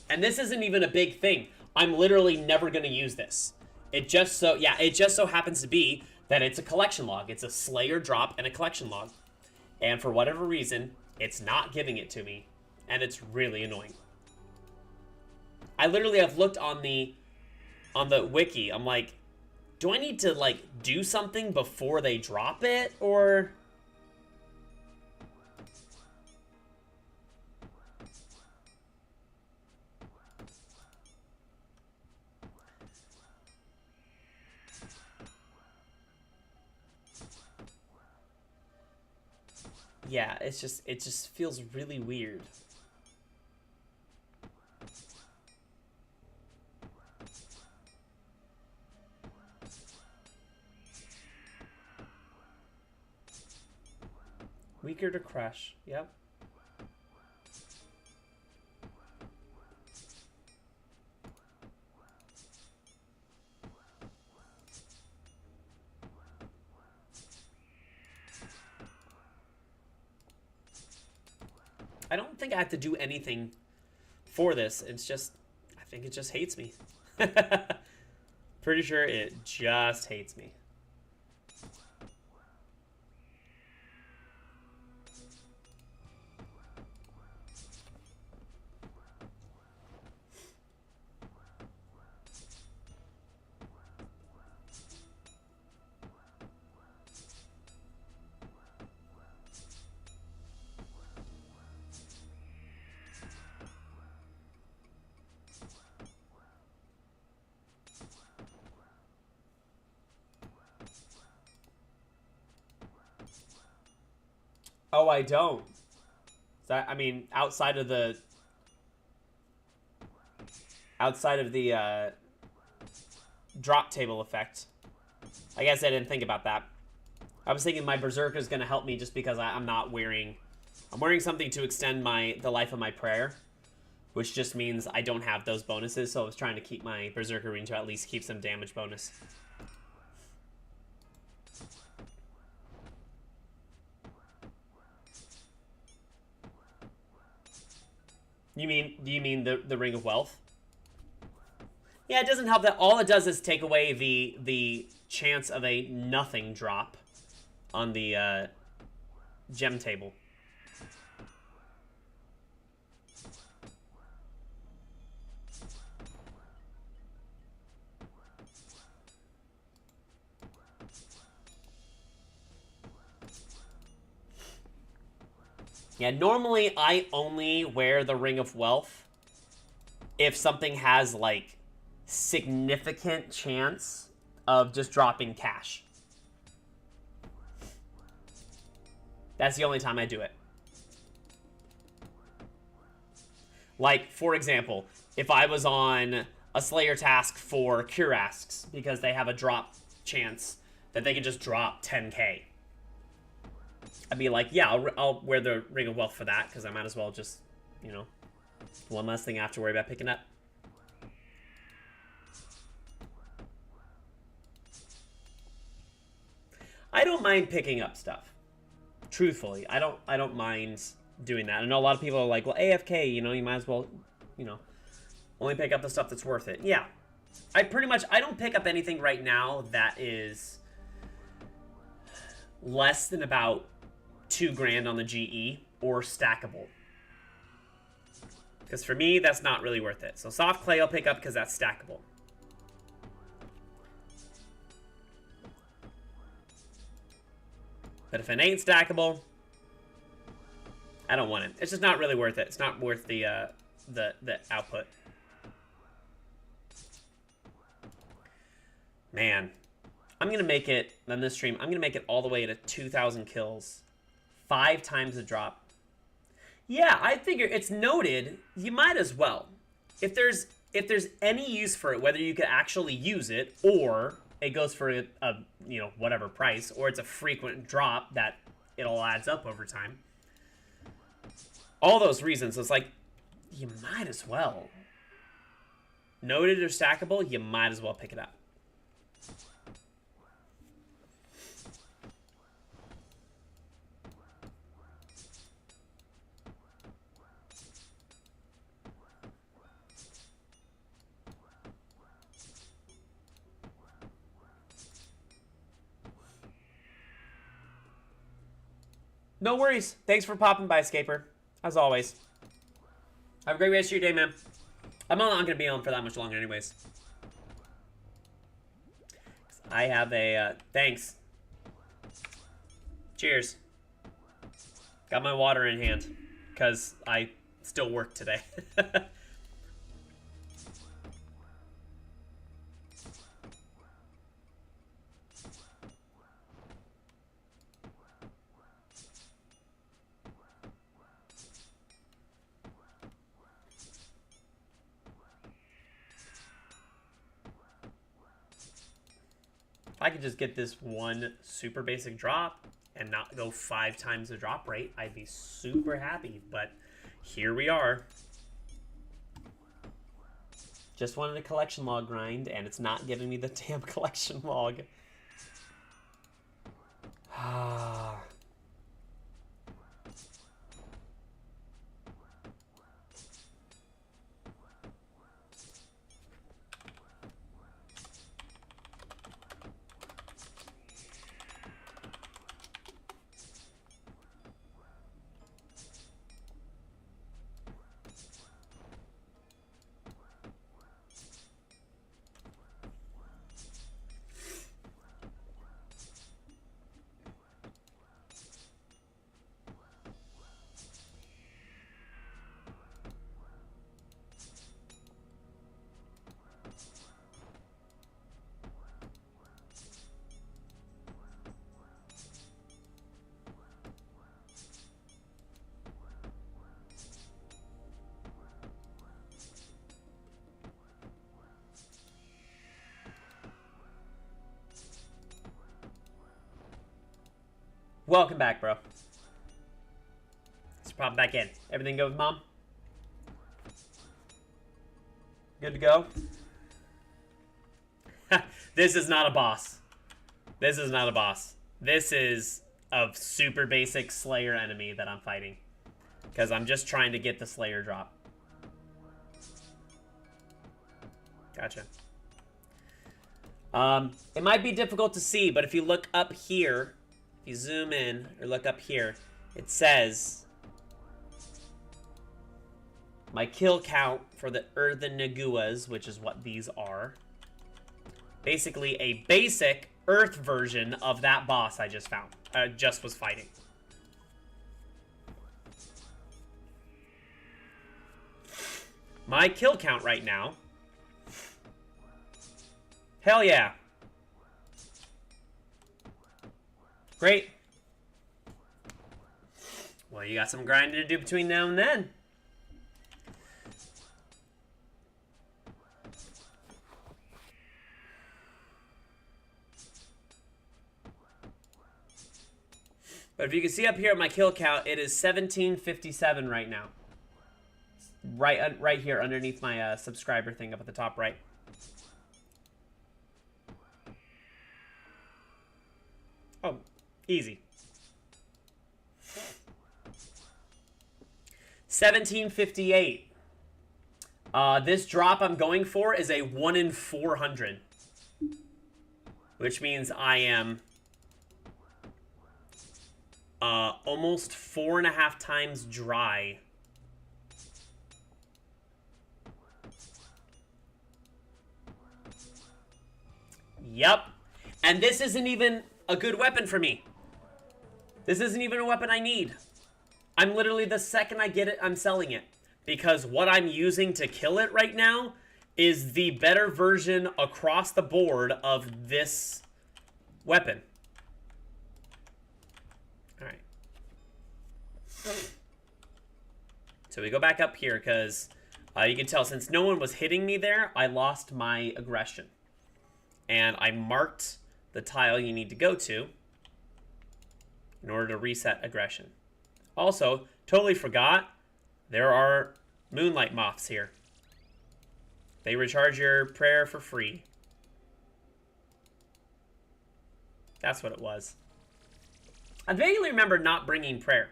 And this isn't even a big thing. I'm literally never going to use this. It just so happens to be that it's a collection log. It's a Slayer drop and a collection log. And for whatever reason, it's not giving it to me. And it's really annoying. I literally have looked on the wiki. I'm like, do I need to like do something before they drop it, or? Yeah, it just feels really weird. Weaker to crush. Yep. I don't think I have to do anything for this. It's just, I think it just hates me. Pretty sure it just hates me. Oh, I don't. That, I mean, outside of the drop table effect. I guess I didn't think about that. I was thinking my Berserker is going to help me just because I'm not wearing... I'm wearing something to extend the life of my prayer, which just means I don't have those bonuses, so I was trying to keep my Berserker rune to at least keep some damage bonus. Do you mean the Ring of Wealth? Yeah, it doesn't help that. All it does is take away the chance of a nothing drop on the gem table. Yeah, normally I only wear the Ring of Wealth if something has, like, significant chance of just dropping cash. That's the only time I do it. Like, for example, if I was on a Slayer task for Cure Asks, because they have a drop chance that they can just drop 10k. I'd be like, yeah, I'll wear the Ring of Wealth for that, because I might as well just, you know, one less thing I have to worry about picking up. I don't mind picking up stuff. Truthfully, I don't mind doing that. I know a lot of people are like, well, AFK, you know, you might as well, you know, only pick up the stuff that's worth it. Yeah. I don't pick up anything right now that is less than about 2 grand on the GE or stackable. Because for me, that's not really worth it. So soft clay I'll pick up because that's stackable. But if it ain't stackable, I don't want it. It's just not really worth it. It's not worth the output. Man, I'm gonna make it on this stream. I'm gonna make it all the way to 2,000 kills, 5 times the drop. Yeah, I figure it's noted. You might as well. If there's any use for it, whether you could actually use it or it goes for a you know, whatever price, or it's a frequent drop that it all adds up over time. All those reasons, it's like, you might as well. Noted or stackable, you might as well pick it up. No worries. Thanks for popping by, Scaper. As always. Have a great rest of your day, man. I'm not going to be on for that much longer anyways. I have a... thanks. Cheers. Got my water in hand. Because I still work today. I could just get this one super basic drop, and not go 5 times the drop rate, I'd be super happy. But here we are. Just wanted a collection log grind, and it's not giving me the damn collection log. Ah. Welcome back, bro. Let's pop back in. Everything good with mom? Good to go? This is not a boss. This is not a boss. This is a super basic Slayer enemy that I'm fighting. Because I'm just trying to get the Slayer drop. Gotcha. It might be difficult to see, but if you look up here, if you zoom in or look up here, it says my kill count for the Earthen Naguas, which is what these are. Basically a basic Earth version of that boss I just found. Just was fighting. My kill count right now. Hell yeah. Great. Well, you got some grinding to do between now and then. But if you can see up here at my kill count, it is 1757 right now. Right here underneath my subscriber thing up at the top right. Oh, easy. 1758. This drop I'm going for is a 1 in 400. Which means I am almost 4.5 times dry. Yep. And this isn't even a good weapon for me. This isn't even a weapon I need. I'm literally, the second I get it, I'm selling it. Because what I'm using to kill it right now is the better version across the board of this weapon. Alright. So we go back up here because you can tell since no one was hitting me there, I lost my aggression. And I marked the tile you need to go to in order to reset aggression. Also, totally forgot, there are moonlight moths here. They recharge your prayer for free. That's what it was. I vaguely remember not bringing prayer.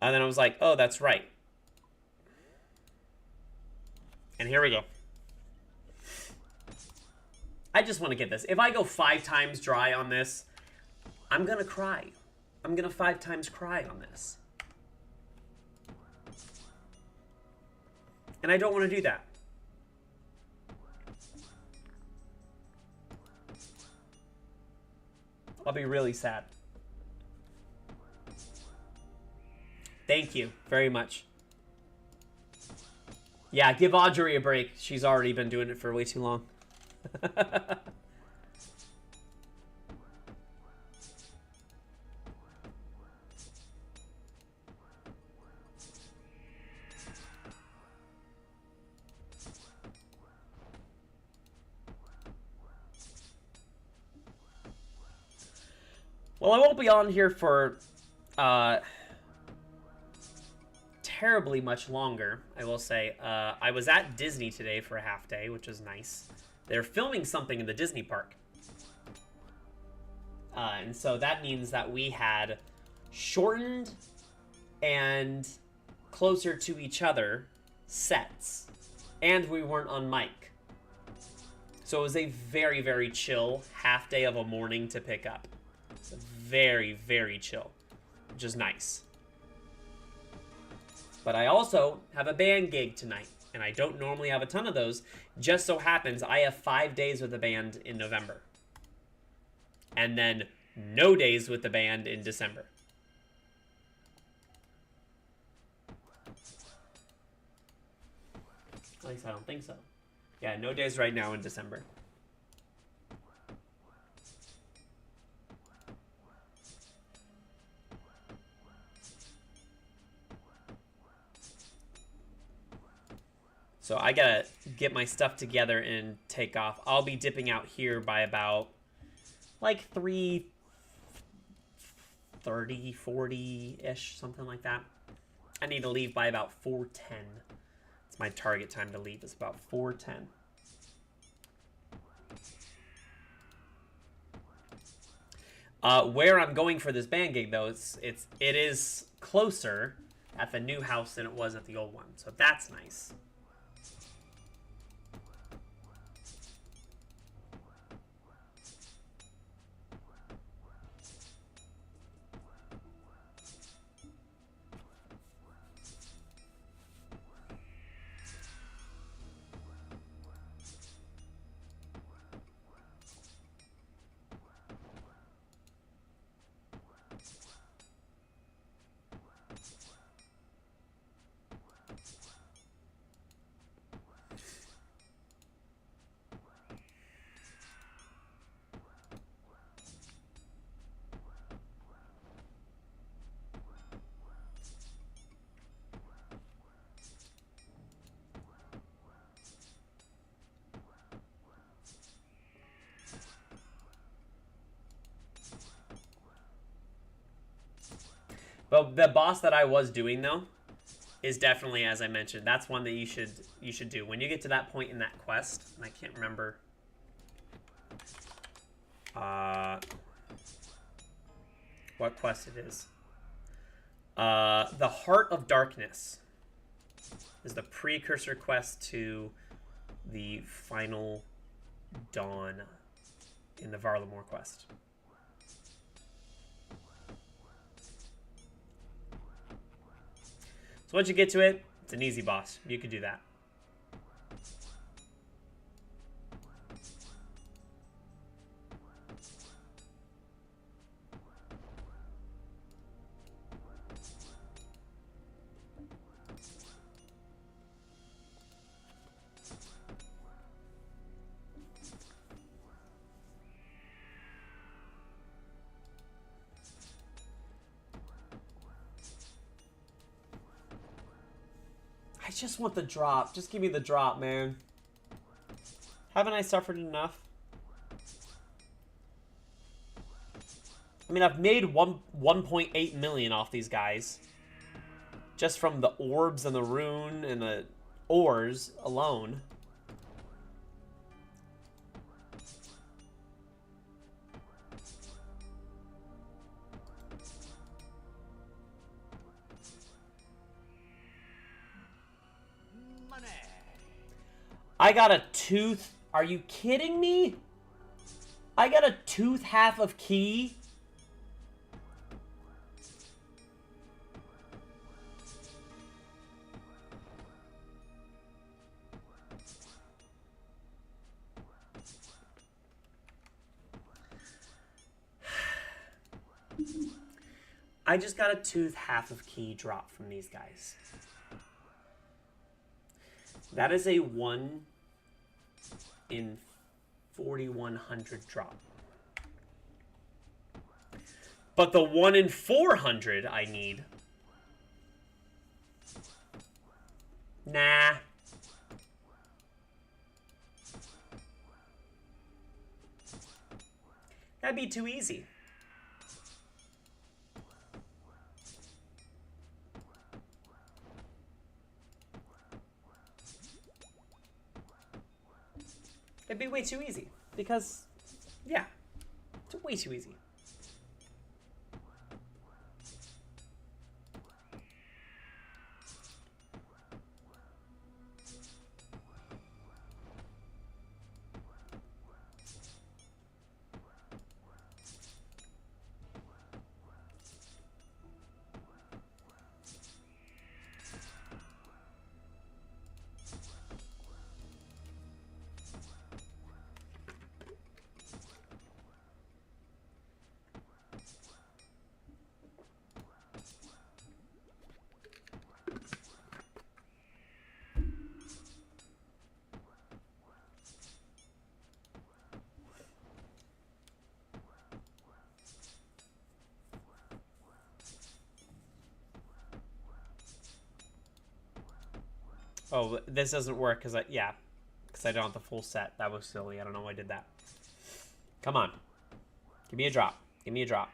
And then I was like, oh, that's right. And here we go. I just want to get this. If I go 5 times dry on this, I'm going to cry. I'm going to 5 times cry on this. And I don't want to do that. I'll be really sad. Thank you very much. Yeah, give Audrey a break. She's already been doing it for way too long. Well, I won't be on here for terribly much longer, I will say. I was at Disney today for a half day, which was nice. They're filming something in the Disney park. And so that means that we had shortened and closer to each other sets. And we weren't on mic. So it was a very, very chill half day of a morning to pick up. It's very, very chill, which is nice. But I also have a band gig tonight, and I don't normally have a ton of those. Just so happens I have 5 days with the band in November. And then no days with the band in December. At least I don't think so. Yeah, no days right now in December. So I gotta get my stuff together and take off. I'll be dipping out here by about like 3:30, 40-ish, something like that. I need to leave by about 4:10. It's my target time to leave. It's about 4:10. Where I'm going for this band gig, though, it is closer at the new house than it was at the old one, so that's nice. But the boss that I was doing, though, is definitely, as I mentioned, that's one that you should do. When you get to that point in that quest, and I can't remember what quest it is. The Heart of Darkness is the precursor quest to the final dawn in the Varlamore quest. So once you get to it, it's an easy boss. You can do that. I just want the drop. Just give me the drop, man. Haven't I suffered enough? I mean, I've made 1.8 million off these guys. Just from the orbs and the rune and the ores alone. I got a tooth. Are you kidding me? I got a tooth half of key. I just got a tooth half of key drop from these guys. That is a 1 in 4,100 drop. But the 1 in 400 I need. Nah. That'd be too easy. be way too easy. Because, yeah, it's way too easy. Oh, this doesn't work because I don't have the full set. That was silly. I don't know why I did that. Come on. Give me a drop. Give me a drop.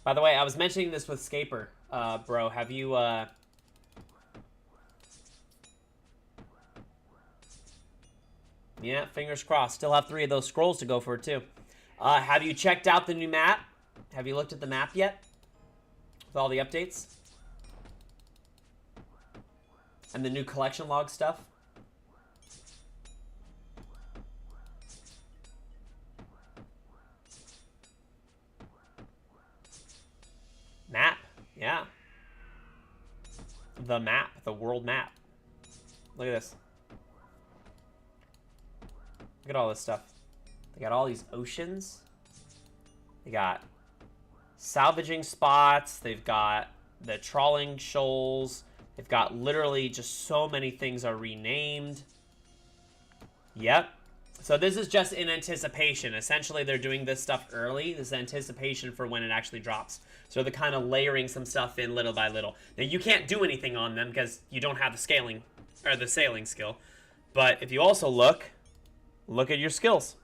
By the way, I was mentioning this with Scaper. Bro, have you, yeah, fingers crossed. Still have 3 of those scrolls to go for, too. Have you checked out the new map? Have you looked at the map yet? With all the updates? And the new collection log stuff? Map, yeah. The map, the world map. Look at this. Look at all this stuff. They got all these oceans. They got salvaging spots. They've got the trawling shoals. They've got literally just so many things are renamed. Yep. So this is just in anticipation. Essentially, they're doing this stuff early. This is anticipation for when it actually drops. So they're kind of layering some stuff in little by little. Now, you can't do anything on them because you don't have the scaling or the sailing skill. But if you also look at your skills.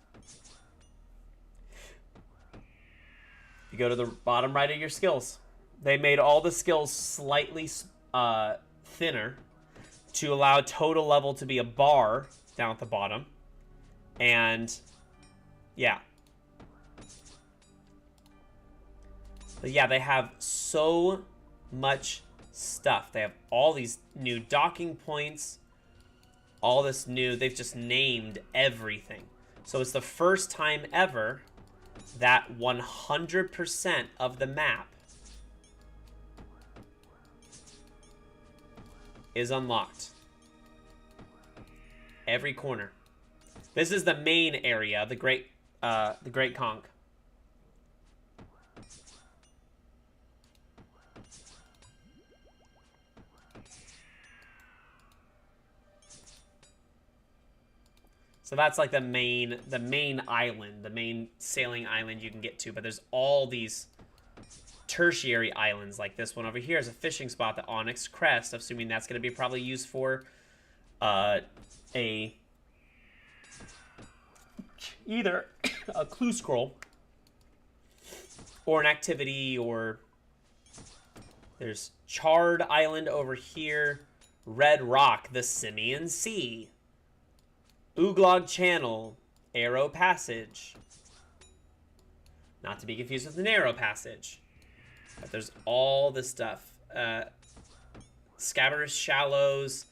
You go to the bottom right of your skills. They made all the skills slightly thinner to allow total level to be a bar down at the bottom. And yeah. But yeah, they have so much stuff. They have all these new docking points, all this new, they've just named everything. So it's the first time ever that 100% of the map is unlocked. Every corner. This is the main area, the Great Conch. So that's like the main island, the main sailing island you can get to. But there's all these tertiary islands, like this one over here is a fishing spot, the Onyx Crest. Assuming that's going to be probably used for either a clue scroll or an activity, or there's Charred Island over here, Red Rock, the Simian Sea, Ooglog Channel, Arrow Passage. Not to be confused with the Narrow Passage. But there's all this stuff. Scabrous Shallows,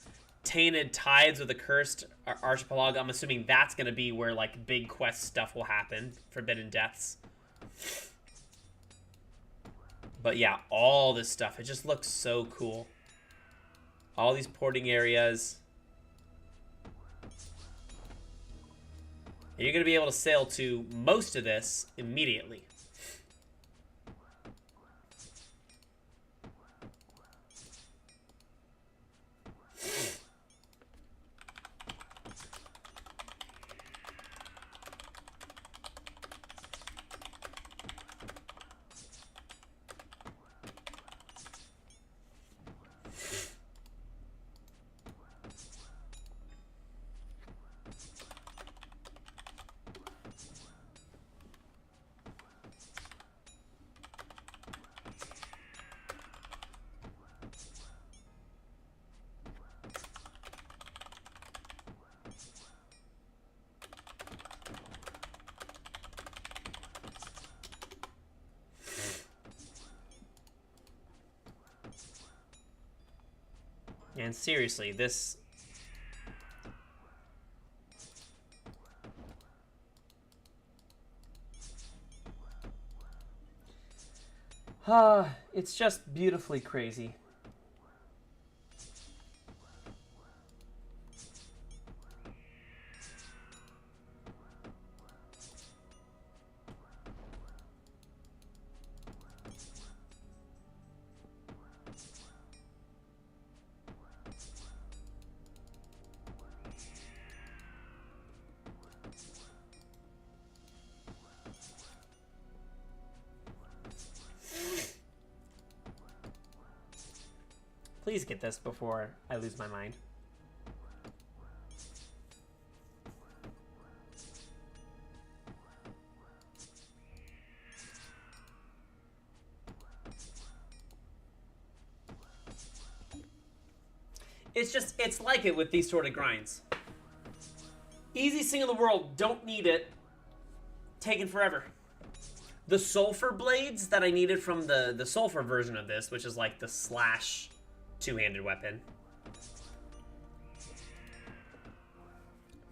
Tainted Tides with a Cursed Archipelago. I'm assuming that's going to be where, like, big quest stuff will happen. Forbidden Depths. But yeah, all this stuff. It just looks so cool. All these porting areas. And you're going to be able to sail to most of this immediately. And seriously, this... it's just beautifully crazy. Please get this before I lose my mind. It's like it with these sort of grinds. Easiest thing in the world, don't need it. Taking forever. The sulfur blades that I needed from the sulfur version of this, which is like the slash two-handed weapon.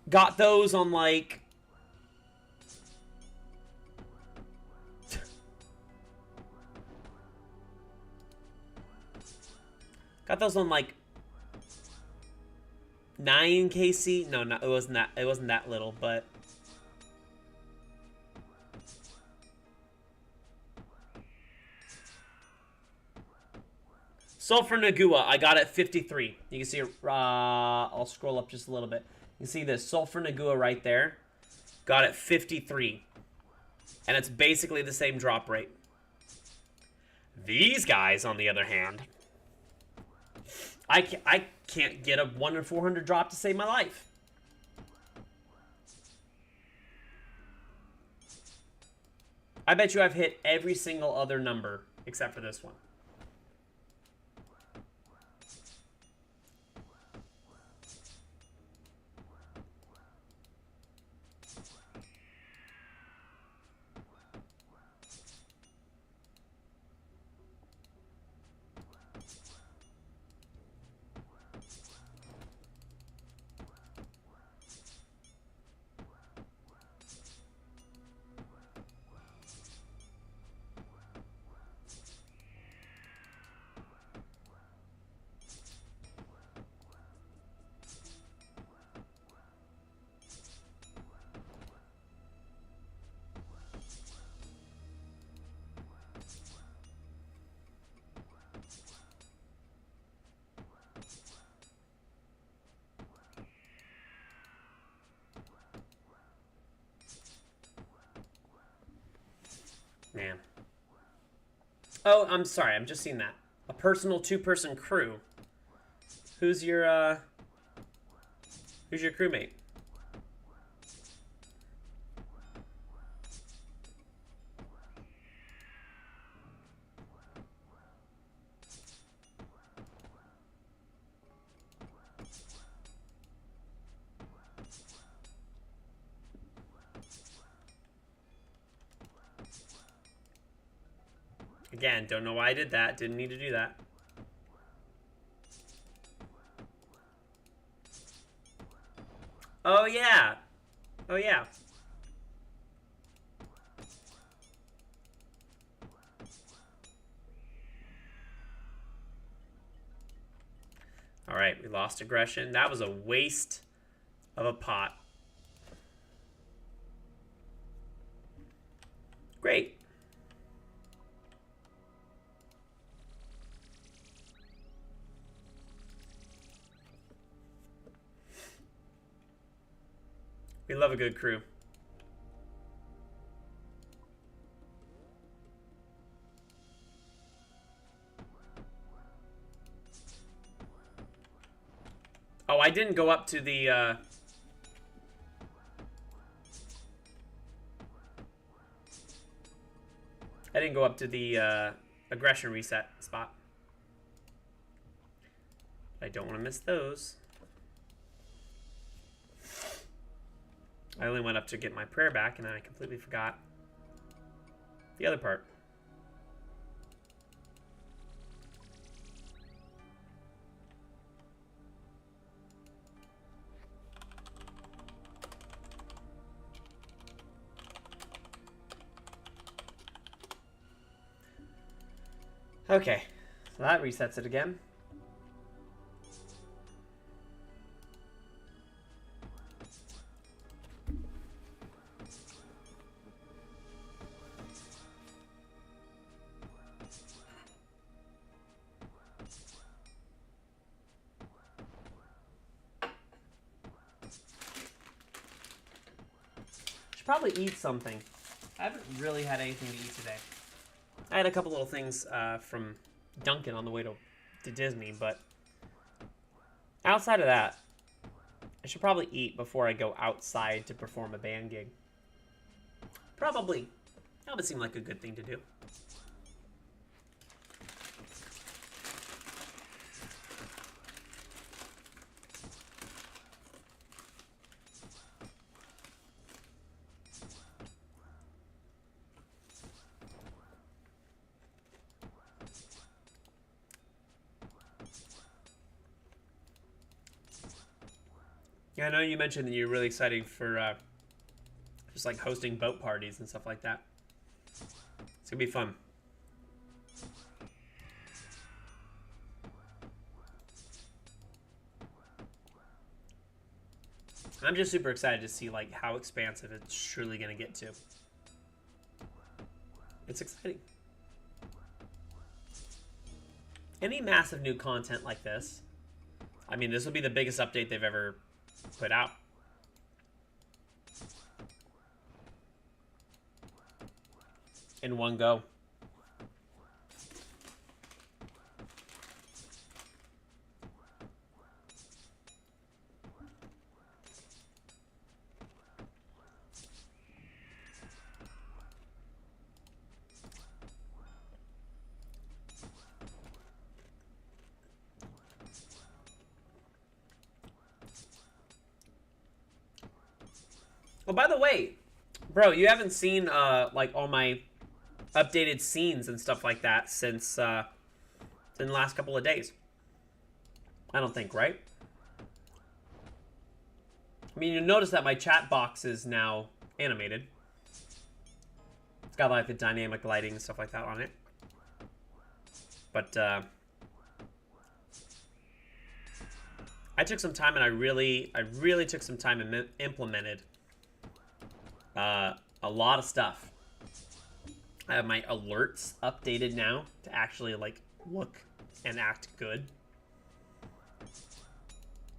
Got those on like... Got those on like 9 KC. No, it wasn't that. It wasn't that little, but Sulfur Nagua, I got at 53. You can see, I'll scroll up just a little bit. You can see this Sulfur Nagua right there. Got at 53. And it's basically the same drop rate. These guys, on the other hand, I can't get a 1 in 400 drop to save my life. I bet you I've hit every single other number except for this one. Man. Oh, I'm sorry. I'm just seeing that. A personal 2-person crew. Who's your crewmate? Again, don't know why I did that. Didn't need to do that. Oh, yeah. Oh, yeah. All right, we lost aggression. That was a waste of a pot. Great. We love a good crew. Oh, I didn't go up to the, I didn't go up to the, aggression reset spot. I don't want to miss those. I only went up to get my prayer back, and then I completely forgot the other part. Okay, so that resets it again. Should probably eat something. I haven't really had anything to eat today. I had a couple little things from Dunkin' on the way to Disney, but outside of that, I should probably eat before I go outside to perform a band gig. Probably. That would seem like a good thing to do. Yeah, I know you mentioned that you're really excited for just like hosting boat parties and stuff like that. It's gonna be fun. I'm just super excited to see like how expansive it's truly gonna get to. It's exciting. Any massive new content like this, I mean, this will be the biggest update they've ever put out. In one go. Oh, by the way, bro, you haven't seen like all my updated scenes and stuff like that since in the last couple of days. I don't think, right? I mean, you'll notice that my chat box is now animated. It's got like the dynamic lighting and stuff like that on it. But I took some time and I really took some time and implemented a lot of stuff. I have my alerts updated now to actually like look and act good.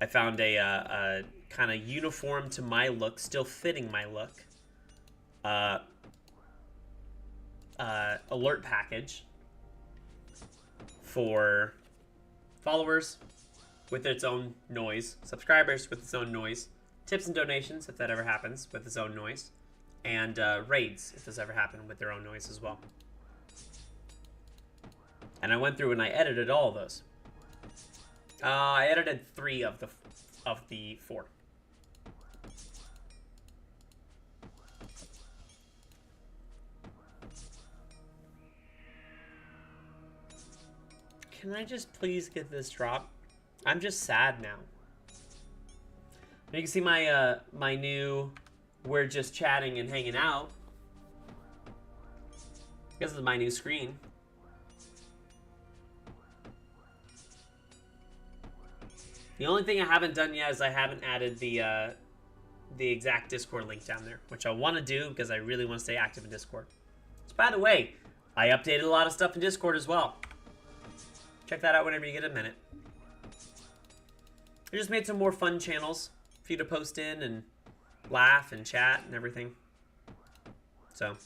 I found a kind of uniform to my look, still fitting my look, alert package for followers with its own noise, subscribers with its own noise, tips and donations if that ever happens with its own noise, and raids if this ever happened with their own noise as well. And I went through and I edited all of those. I edited 3 of the 4. Can I just please get this drop? I'm just sad now. You can see my my new we're just chatting and hanging out. This is my new screen. The only thing I haven't done yet is I haven't added the exact Discord link down there, which I want to do because I really want to stay active in Discord. So, by the way, I updated a lot of stuff in Discord as well. Check that out whenever you get a minute. I just made some more fun channels for you to post in and laugh and chat and everything. So,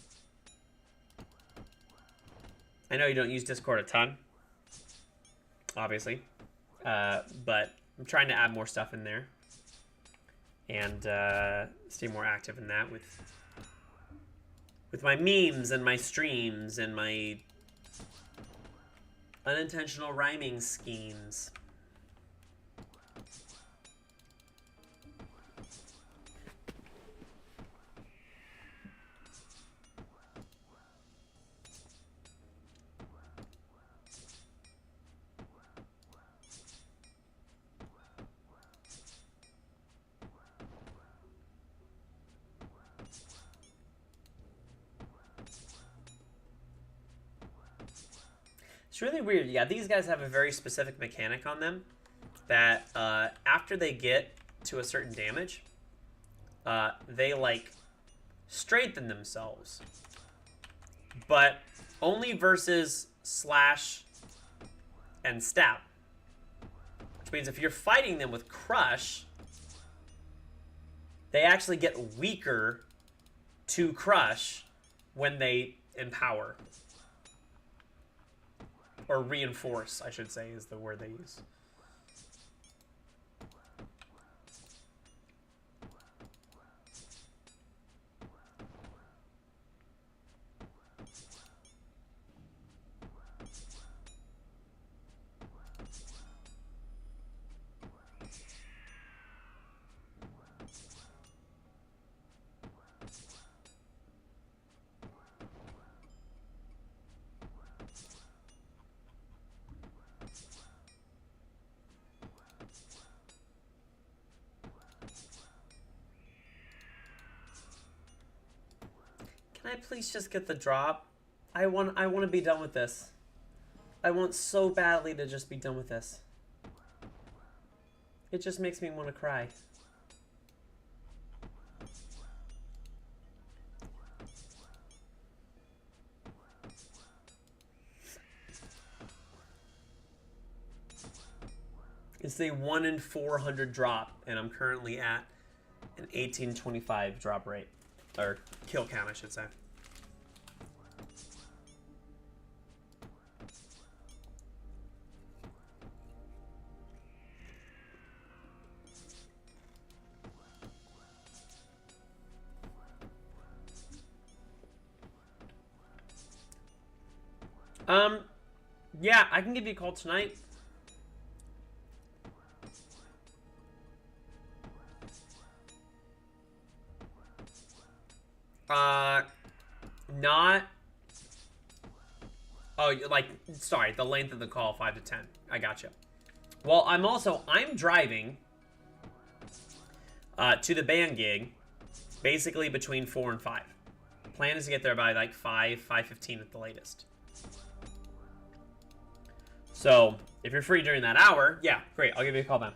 I know you don't use Discord a ton, obviously, but I'm trying to add more stuff in there and stay more active in that with my memes and my streams and my unintentional rhyming schemes. It's really weird. Yeah, these guys have a very specific mechanic on them that after they get to a certain damage, they like strengthen themselves, but only versus slash and stab. Which means if you're fighting them with crush, they actually get weaker to crush when they empower. Or reinforce, I should say, is the word they use. Can I please just get the drop? I want to be done with this. I want so badly to just be done with this. It just makes me want to cry. It's a 1 in 400 drop, and I'm currently at an 1825 drop rate. Or kill count, I should say. Yeah, I can give you a call tonight. Not... Oh, like, sorry, the length of the call, 5 to 10. I gotcha. Well, I'm driving to the band gig, basically between 4 and 5. Plan is to get there by, like, 5:15 at the latest. So, if you're free during that hour, yeah, great, I'll give you a call then.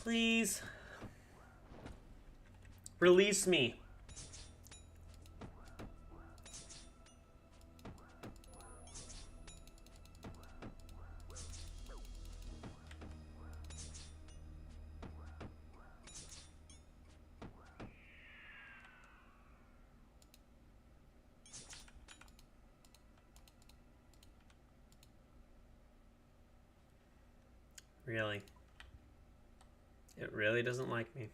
Please. Release me. Really? It really doesn't like me.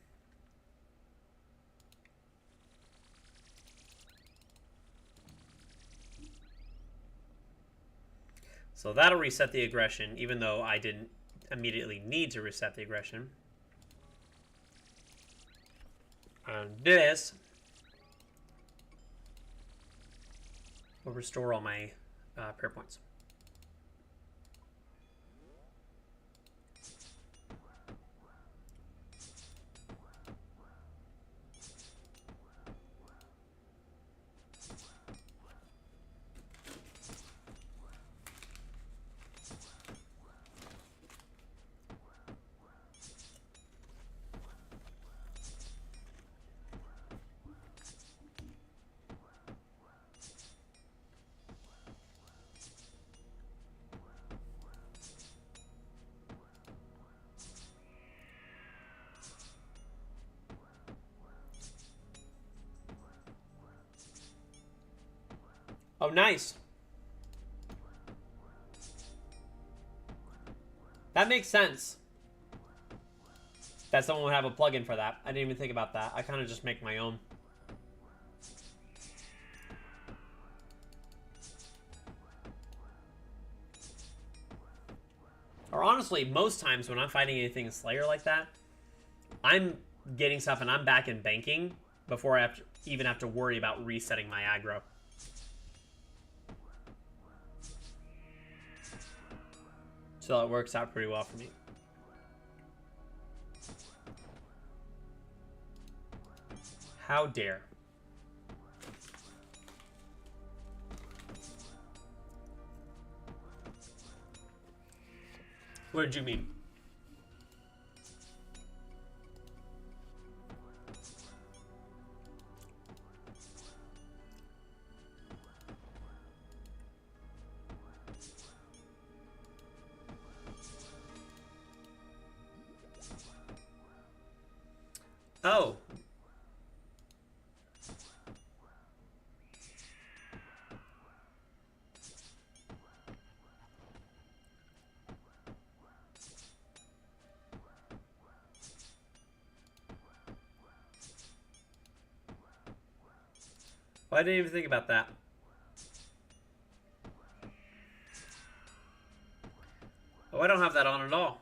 So that'll reset the aggression, even though I didn't immediately need to reset the aggression. And this will restore all my prayer points. Oh, nice. That makes sense. That someone would have a plugin for that. I didn't even think about that. I kind of just make my own. Or honestly, most times when I'm fighting anything in Slayer like that, I'm getting stuff and I'm back in banking before I even have to worry about resetting my aggro. So it works out pretty well for me. How dare. What did you mean? Oh. Well, I didn't even think about that. Oh, I don't have that on at all.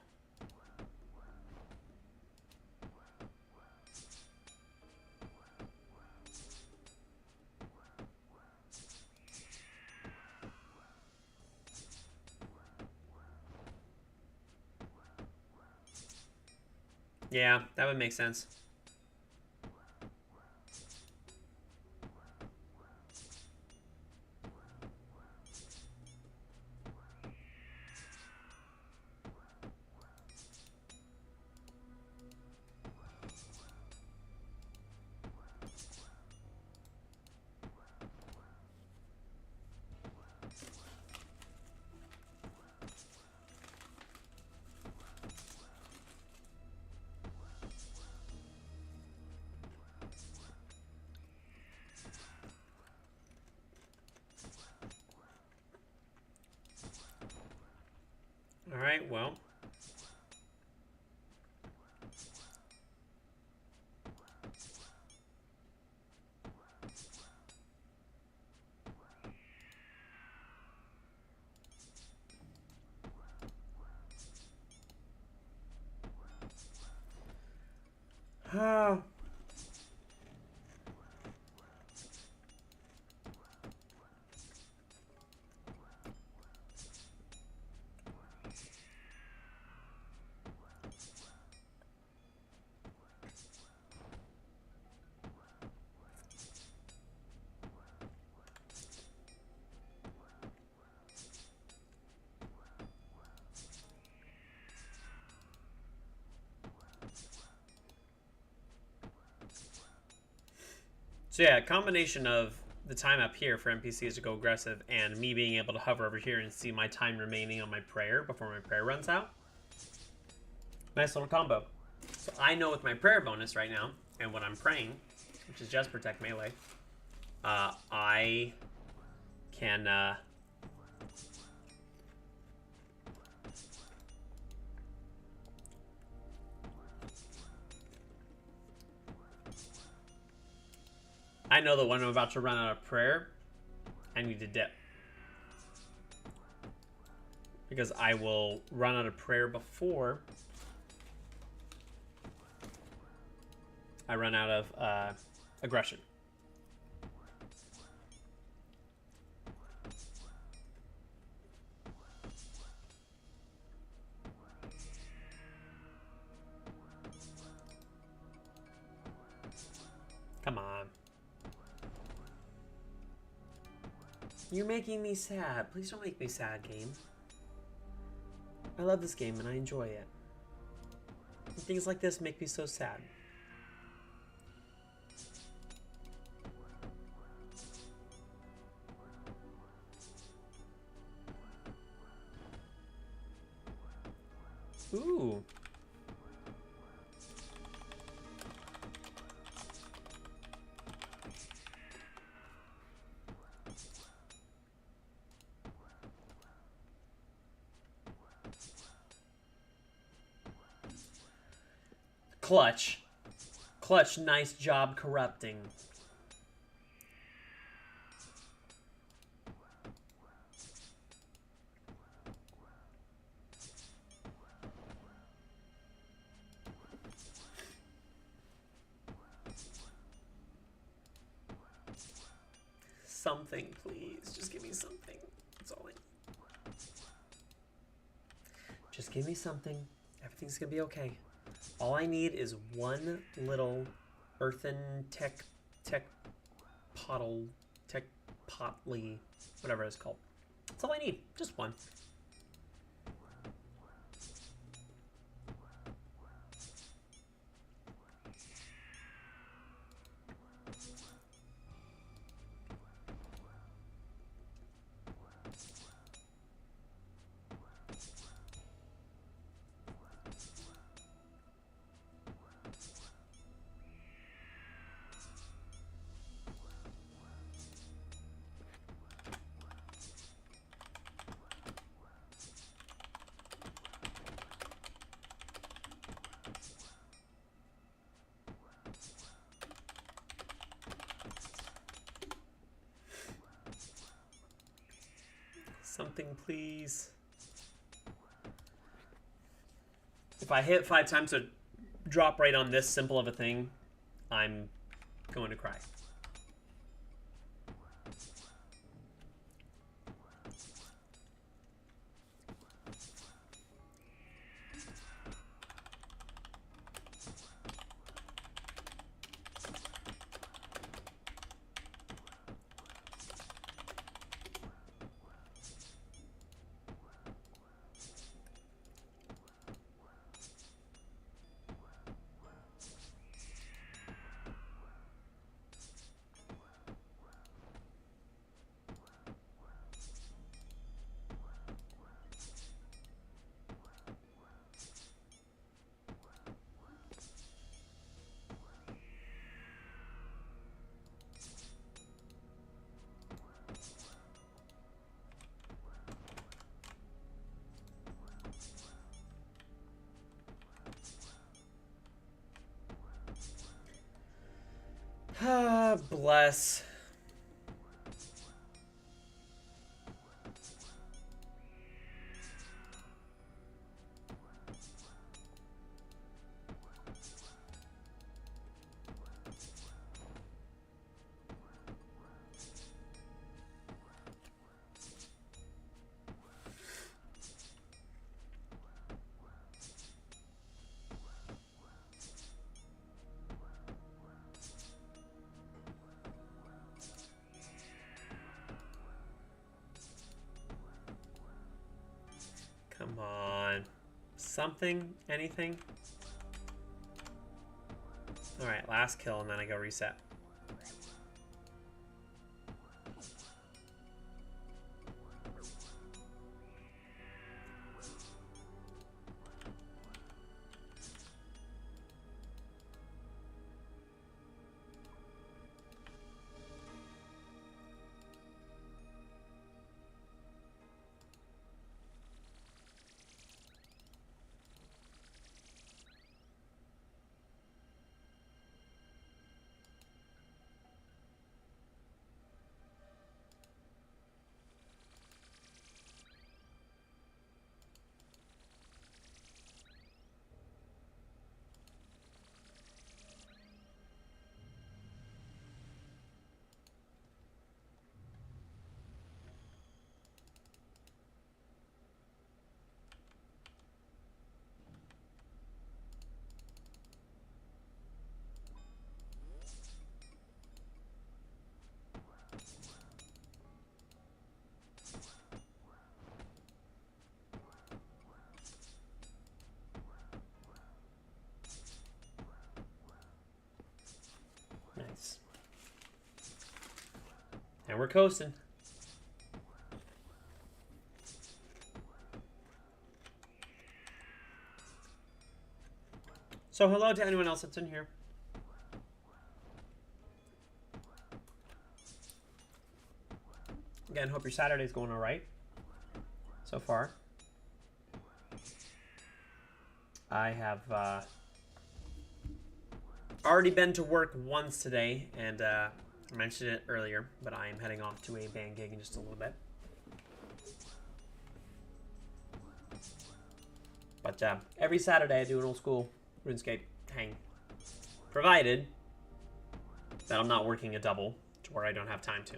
Yeah, that would make sense. All right, well. Oh. So yeah, a combination of the time up here for NPCs to go aggressive and me being able to hover over here and see my time remaining on my prayer before my prayer runs out. Nice little combo. So I know with my prayer bonus right now and what I'm praying, which is just protect melee, I can I know that when I'm about to run out of prayer, I need to dip. Because I will run out of prayer before I run out of aggression. Come on. You're making me sad. Please don't make me sad, game. I love this game and I enjoy it. And things like this make me so sad. Ooh. Clutch. Clutch, nice job corrupting. Something, please. Just give me something. That's all I need. Just give me something. Everything's gonna be okay. All I need is one little earthen tech potly, whatever it's called. That's all I need. Just one. Something, please. If I hit 5 times a drop rate on this simple of a thing, I'm going to cry. Ah, bless. Come on. Something? Anything? Alright, last kill and then I go reset. Nice. And we're coasting. So hello to anyone else that's in here. Again, hope your Saturday's going all right so far. Already been to work once today, and I mentioned it earlier, but I am heading off to a band gig in just a little bit. But every Saturday I do an old school RuneScape hang. Provided that I'm not working a double to where I don't have time to.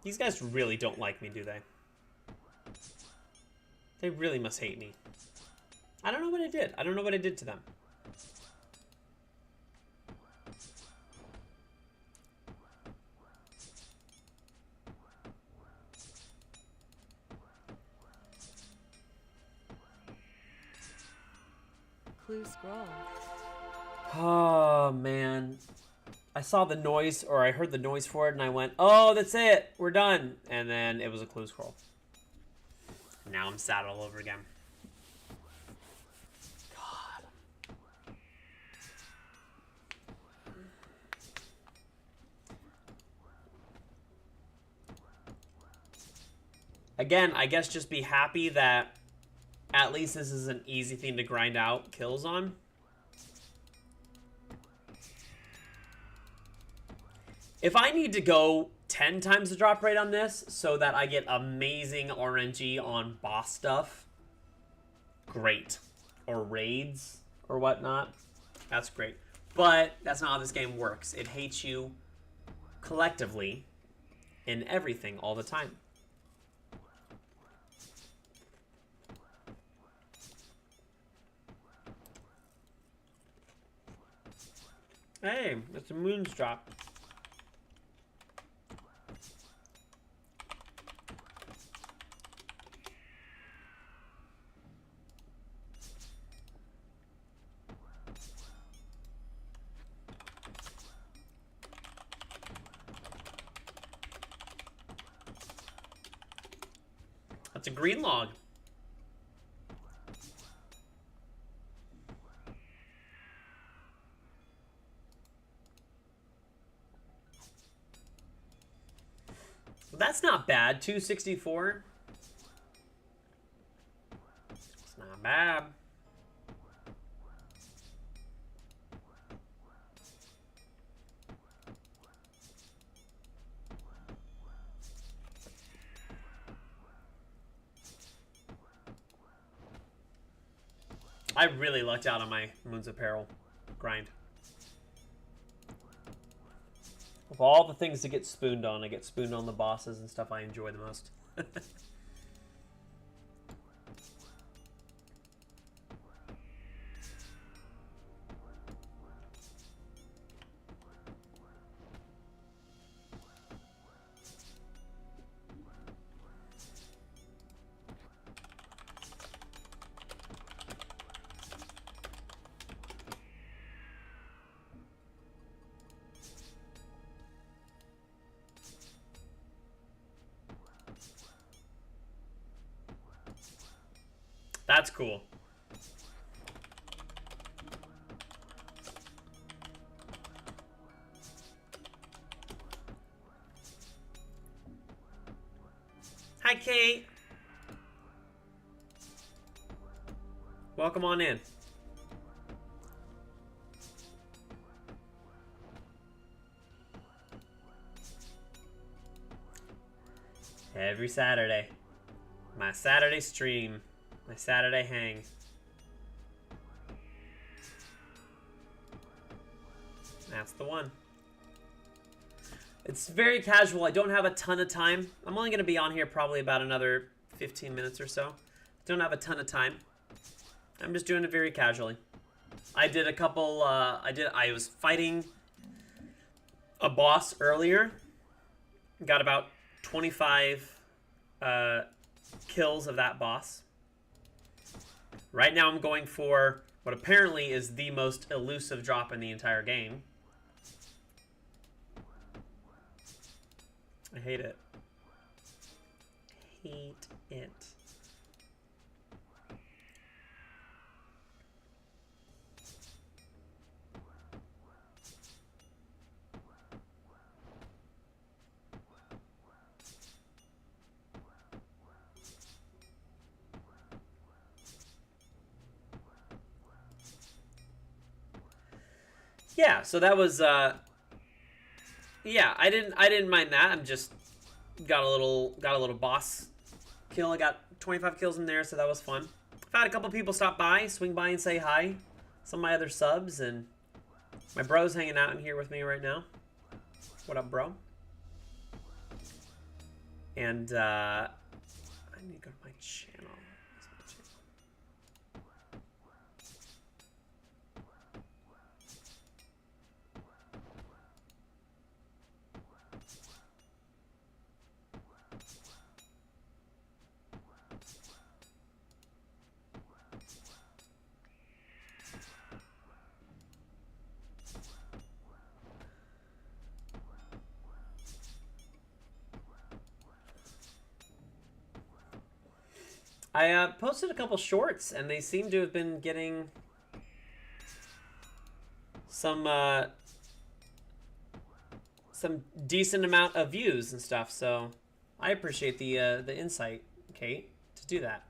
These guys really don't like me, do they? They really must hate me. I don't know what I did. I don't know what I did to them. Clue scroll. Oh, man. I saw the noise, or I heard the noise for it, and I went, oh, that's it. We're done. And then it was a clue scroll. Now I'm sad all over again. God. Again, I guess just be happy that at least this is an easy thing to grind out kills on. If I need to go 10 times the drop rate on this so that I get amazing RNG on boss stuff, great. Or raids or whatnot, that's great. But that's not how this game works. It hates you collectively in everything all the time. Hey, it's a moon's drop. That's a green log. Well, that's not bad. 264. It's not bad. I really lucked out on my Moon's Apparel grind. Of all the things to get spooned on, I get spooned on the bosses and stuff I enjoy the most. That's cool. Hi, Kate. Welcome on in. Every Saturday. My Saturday stream. My Saturday hang. That's the one. It's very casual. I don't have a ton of time. I'm only going to be on here probably about another 15 minutes or so. Don't have a ton of time. I'm just doing it very casually. I did a couple, I was fighting a boss earlier. Got about 25 kills of that boss. Right now I'm going for what apparently is the most elusive drop in the entire game. I hate it. Hate it. Yeah, so that was yeah, I didn't mind that. I'm just got a little boss kill. I got 25 kills in there, so that was fun. I've had a couple people stop by, swing by and say hi. Some of my other subs, and my bro's hanging out in here with me right now. What up, bro? And I need to go to my channel. I posted a couple shorts, and they seem to have been getting some decent amount of views and stuff. So I appreciate the insight, Kate, to do that.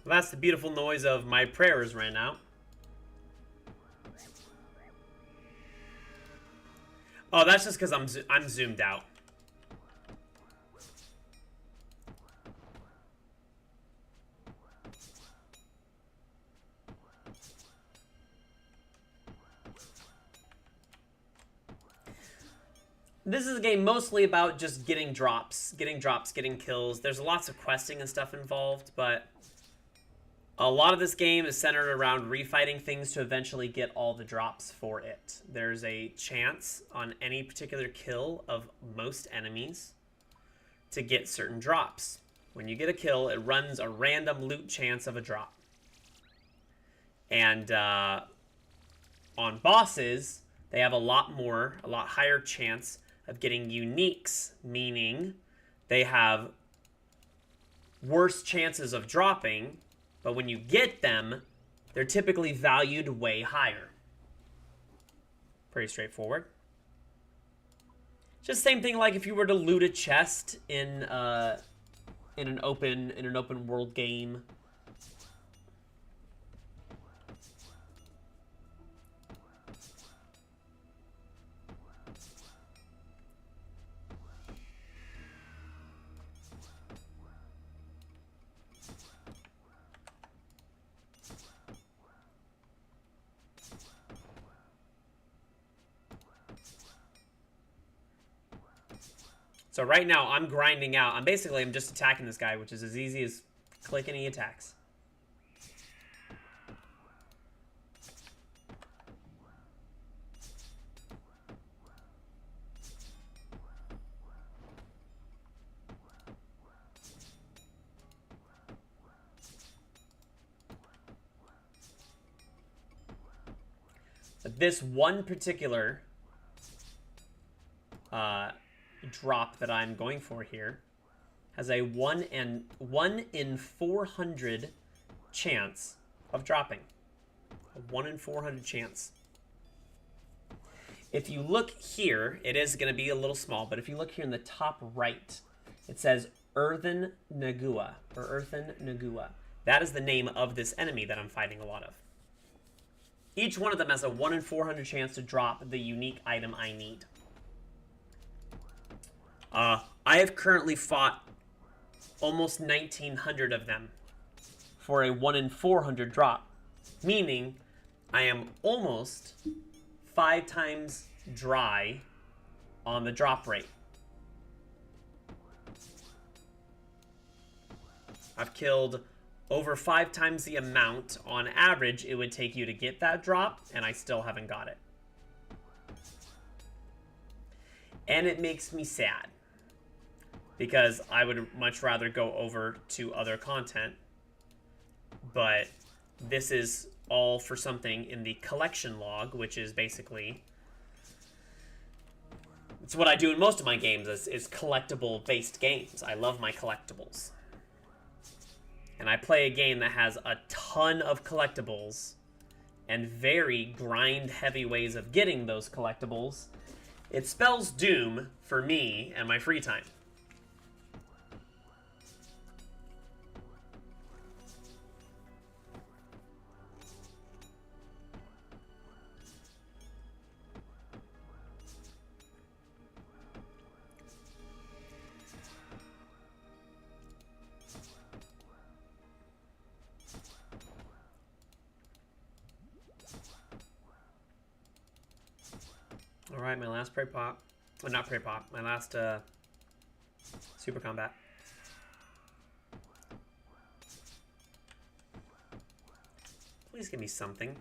Well, that's the beautiful noise of my prayers right now. Oh, that's just because I'm zoomed out. This is a game mostly about just getting drops, getting kills. There's lots of questing and stuff involved, but a lot of this game is centered around refighting things to eventually get all the drops for it. There's a chance on any particular kill of most enemies to get certain drops. When you get a kill, it runs a random loot chance of a drop. And on bosses, they have a lot higher chance of getting uniques, meaning they have worse chances of dropping, but when you get them, they're typically valued way higher. Pretty straightforward. Just same thing like if you were to loot a chest in an open world game. So right now, I'm grinding out. I'm just attacking this guy, which is as easy as click and he attacks. But this one particular drop that I'm going for here has a 1 in 400 chance of dropping. A 1 in 400 chance. If you look here, it is going to be a little small, but if you look here in the top right, it says Earthen Nagua, or Earthen Nagua. That is the name of this enemy that I'm fighting a lot of. Each one of them has a 1 in 400 chance to drop the unique item I need. I have currently fought almost 1,900 of them for a 1 in 400 drop, meaning I am almost 5 times dry on the drop rate. I've killed over 5 times the amount on average it would take you to get that drop, and I still haven't got it. And it makes me sad, because I would much rather go over to other content. But this is all for something in the collection log, which is basically... it's what I do in most of my games, is collectible-based games. I love my collectibles. And I play a game that has a ton of collectibles and very grind-heavy ways of getting those collectibles. It spells doom for me and my free time. Alright, my last prey pop. Well, not prey pop. My last super combat. Please give me something.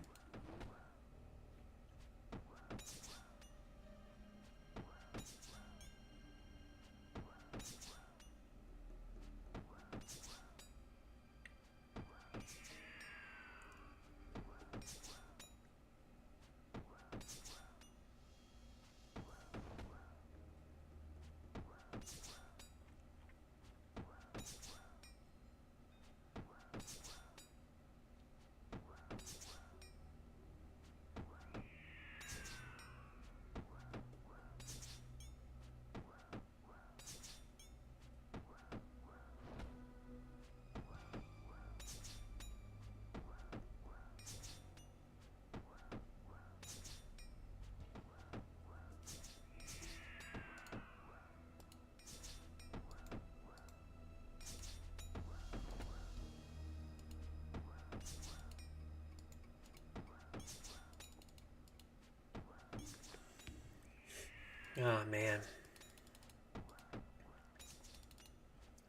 Oh, man.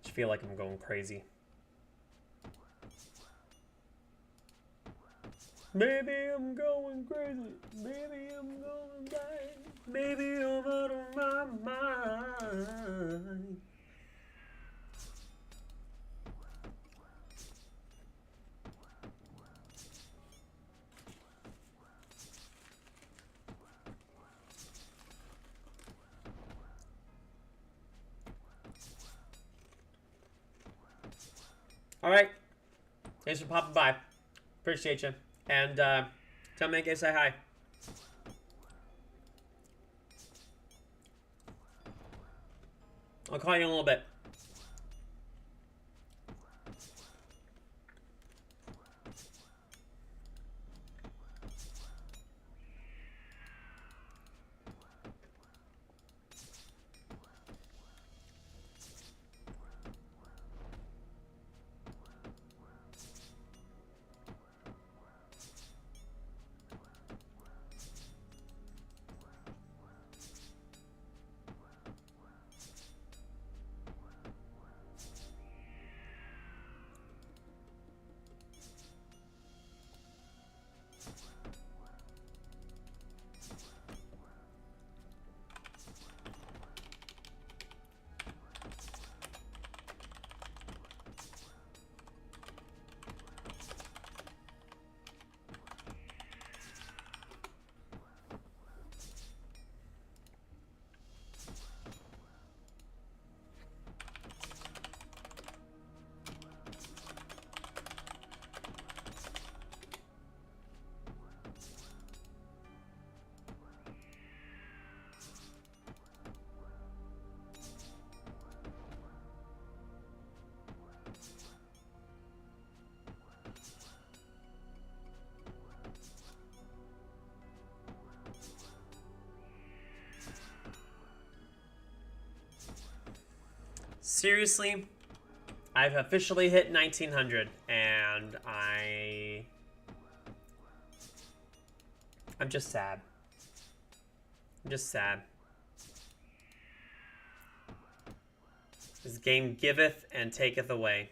I feel like I'm going crazy. Maybe I'm going crazy. Maybe I'm going blind. Maybe I'm out of my mind. All right. Thanks for popping by. Appreciate you. And tell me I say hi. I'll call you in a little bit. Seriously, I've officially hit 1900, and I'm just sad. I'm just sad. This game giveth and taketh away.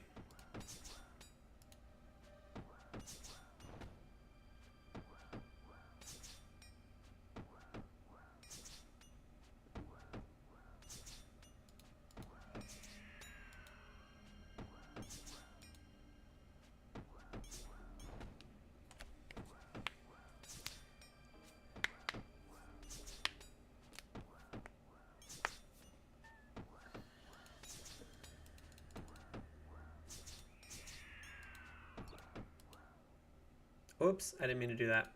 Oops, I didn't mean to do that.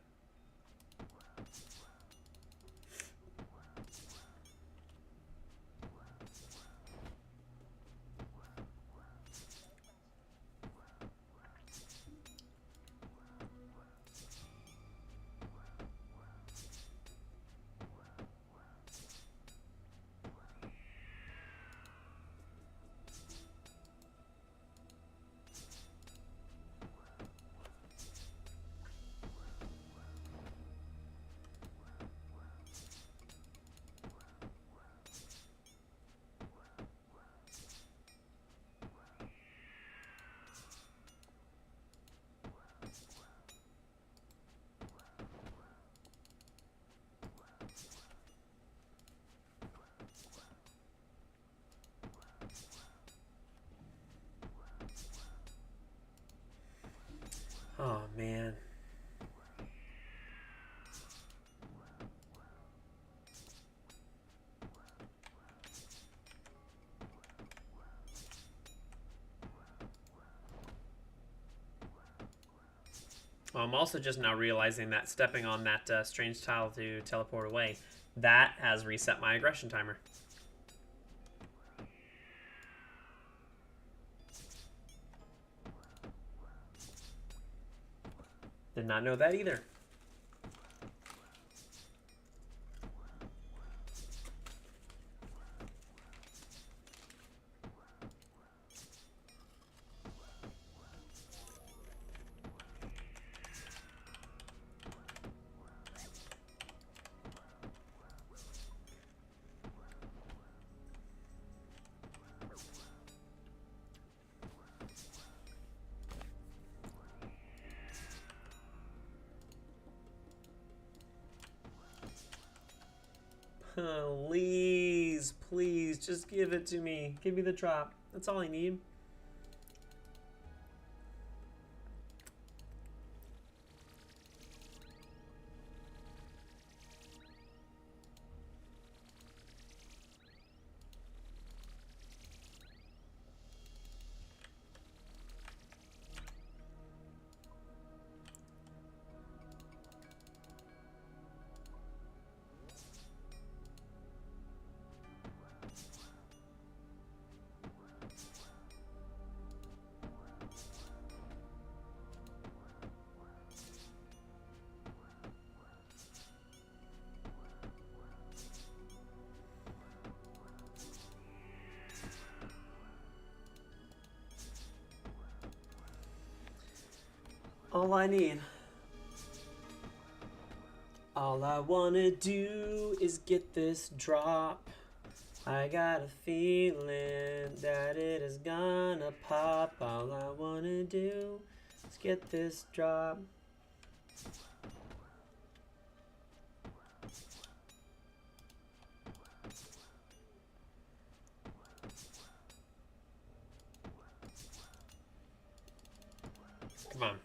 Oh, man. Well, I'm also just now realizing that stepping on that strange tile to teleport away, that has reset my aggression timer. Did not know that either. Please, please, just give it to me. Give me the drop. That's all I need. All I need. All I wanna do is get this drop. I got a feeling that it is gonna pop. All I wanna do is get this drop. Come on.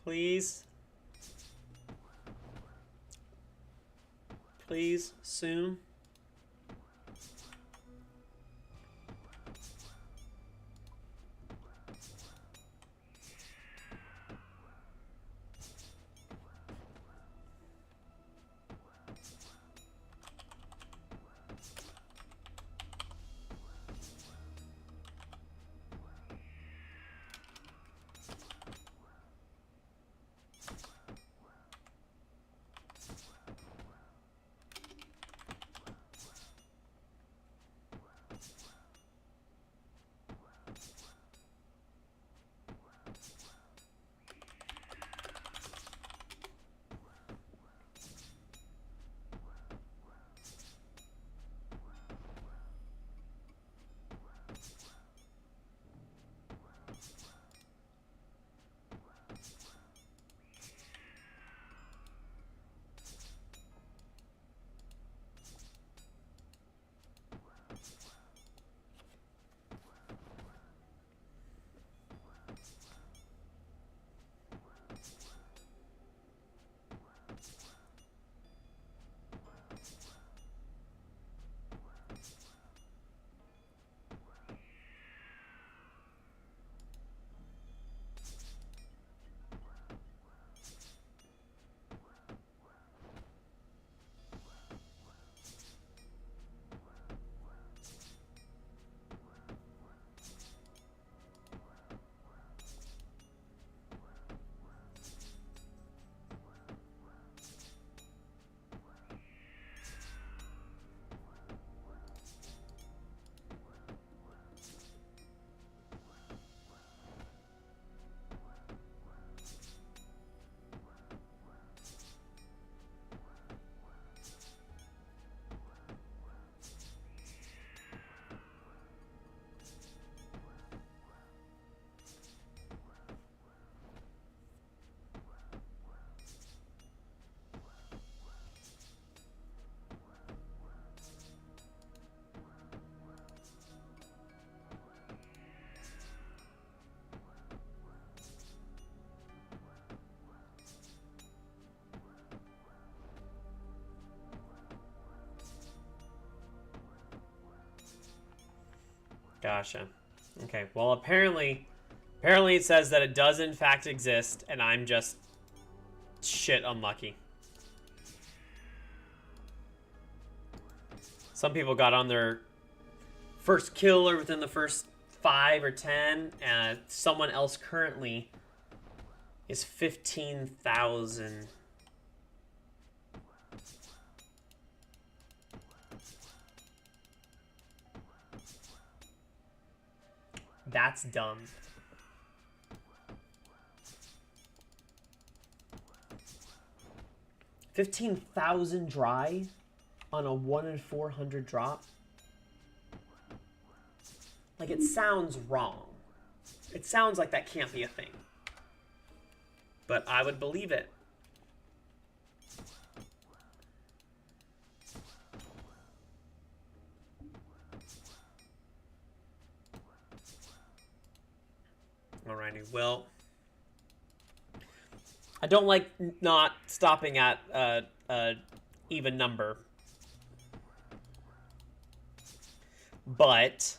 Please. Please, soon. Gotcha. Okay, well apparently it says that it does in fact exist, and I'm just shit unlucky. Some people got on their first kill or within the first 5 or 10, and someone else currently is 15,000. That's dumb. $15,000 dry on a 1 in 400 drop. Like, it sounds wrong. It sounds like that can't be a thing. But I would believe it. Alrighty, well, I don't like not stopping at even number, but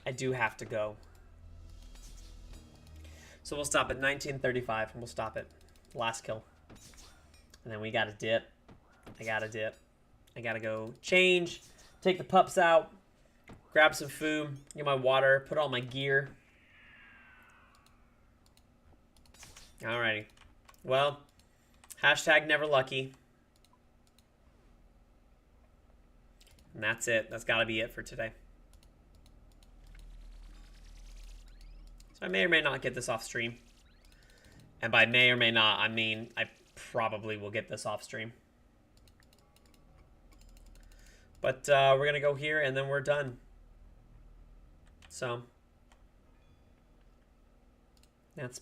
I do have to go. So we'll stop at 1935, and we'll stop at last kill. And then we got to dip. I got to dip. I got to go change, take the pups out, grab some food, get my water, put all my gear. Alrighty. Well, hashtag never lucky. And that's it. That's got to be it for today. So I may or may not get this off stream. And by may or may not, I mean I probably will get this off stream. But we're going to go here and then we're done. So that's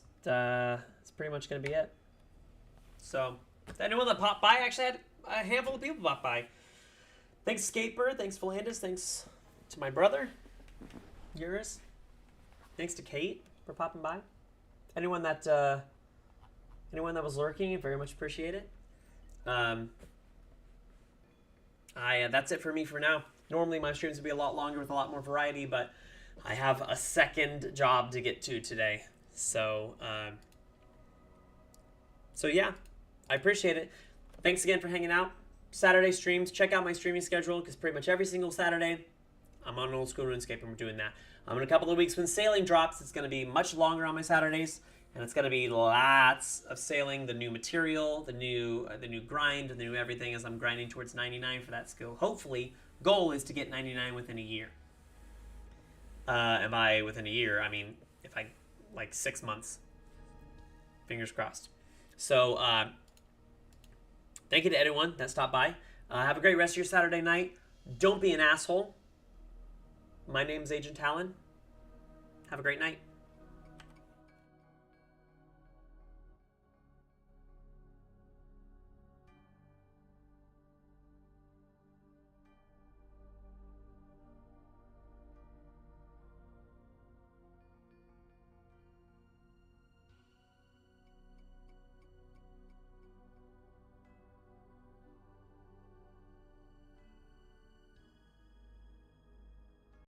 pretty much going to be it. So anyone that popped by, actually had a handful of people pop by. Thanks, Skatebird. Thanks, Philandus. Thanks to my brother, Eurus. Thanks to Kate for popping by. Anyone that was lurking, very much appreciate it. That's it for me for now. Normally my streams would be a lot longer with a lot more variety, but I have a second job to get to today. So yeah, I appreciate it. Thanks again for hanging out. Saturday streams, check out my streaming schedule because pretty much every single Saturday I'm on Old School RuneScape and we're doing that. In a couple of weeks when sailing drops, it's going to be much longer on my Saturdays, and it's going to be lots of sailing, the new material, the new grind, the new everything as I'm grinding towards 99 for that skill. Hopefully, goal is to get 99 within a year. And by within a year, I mean if I like 6 months. Fingers crossed. So thank you to everyone that stopped by. Have a great rest of your Saturday night. Don't be an asshole. My name's Agent Talyn. Have a great night.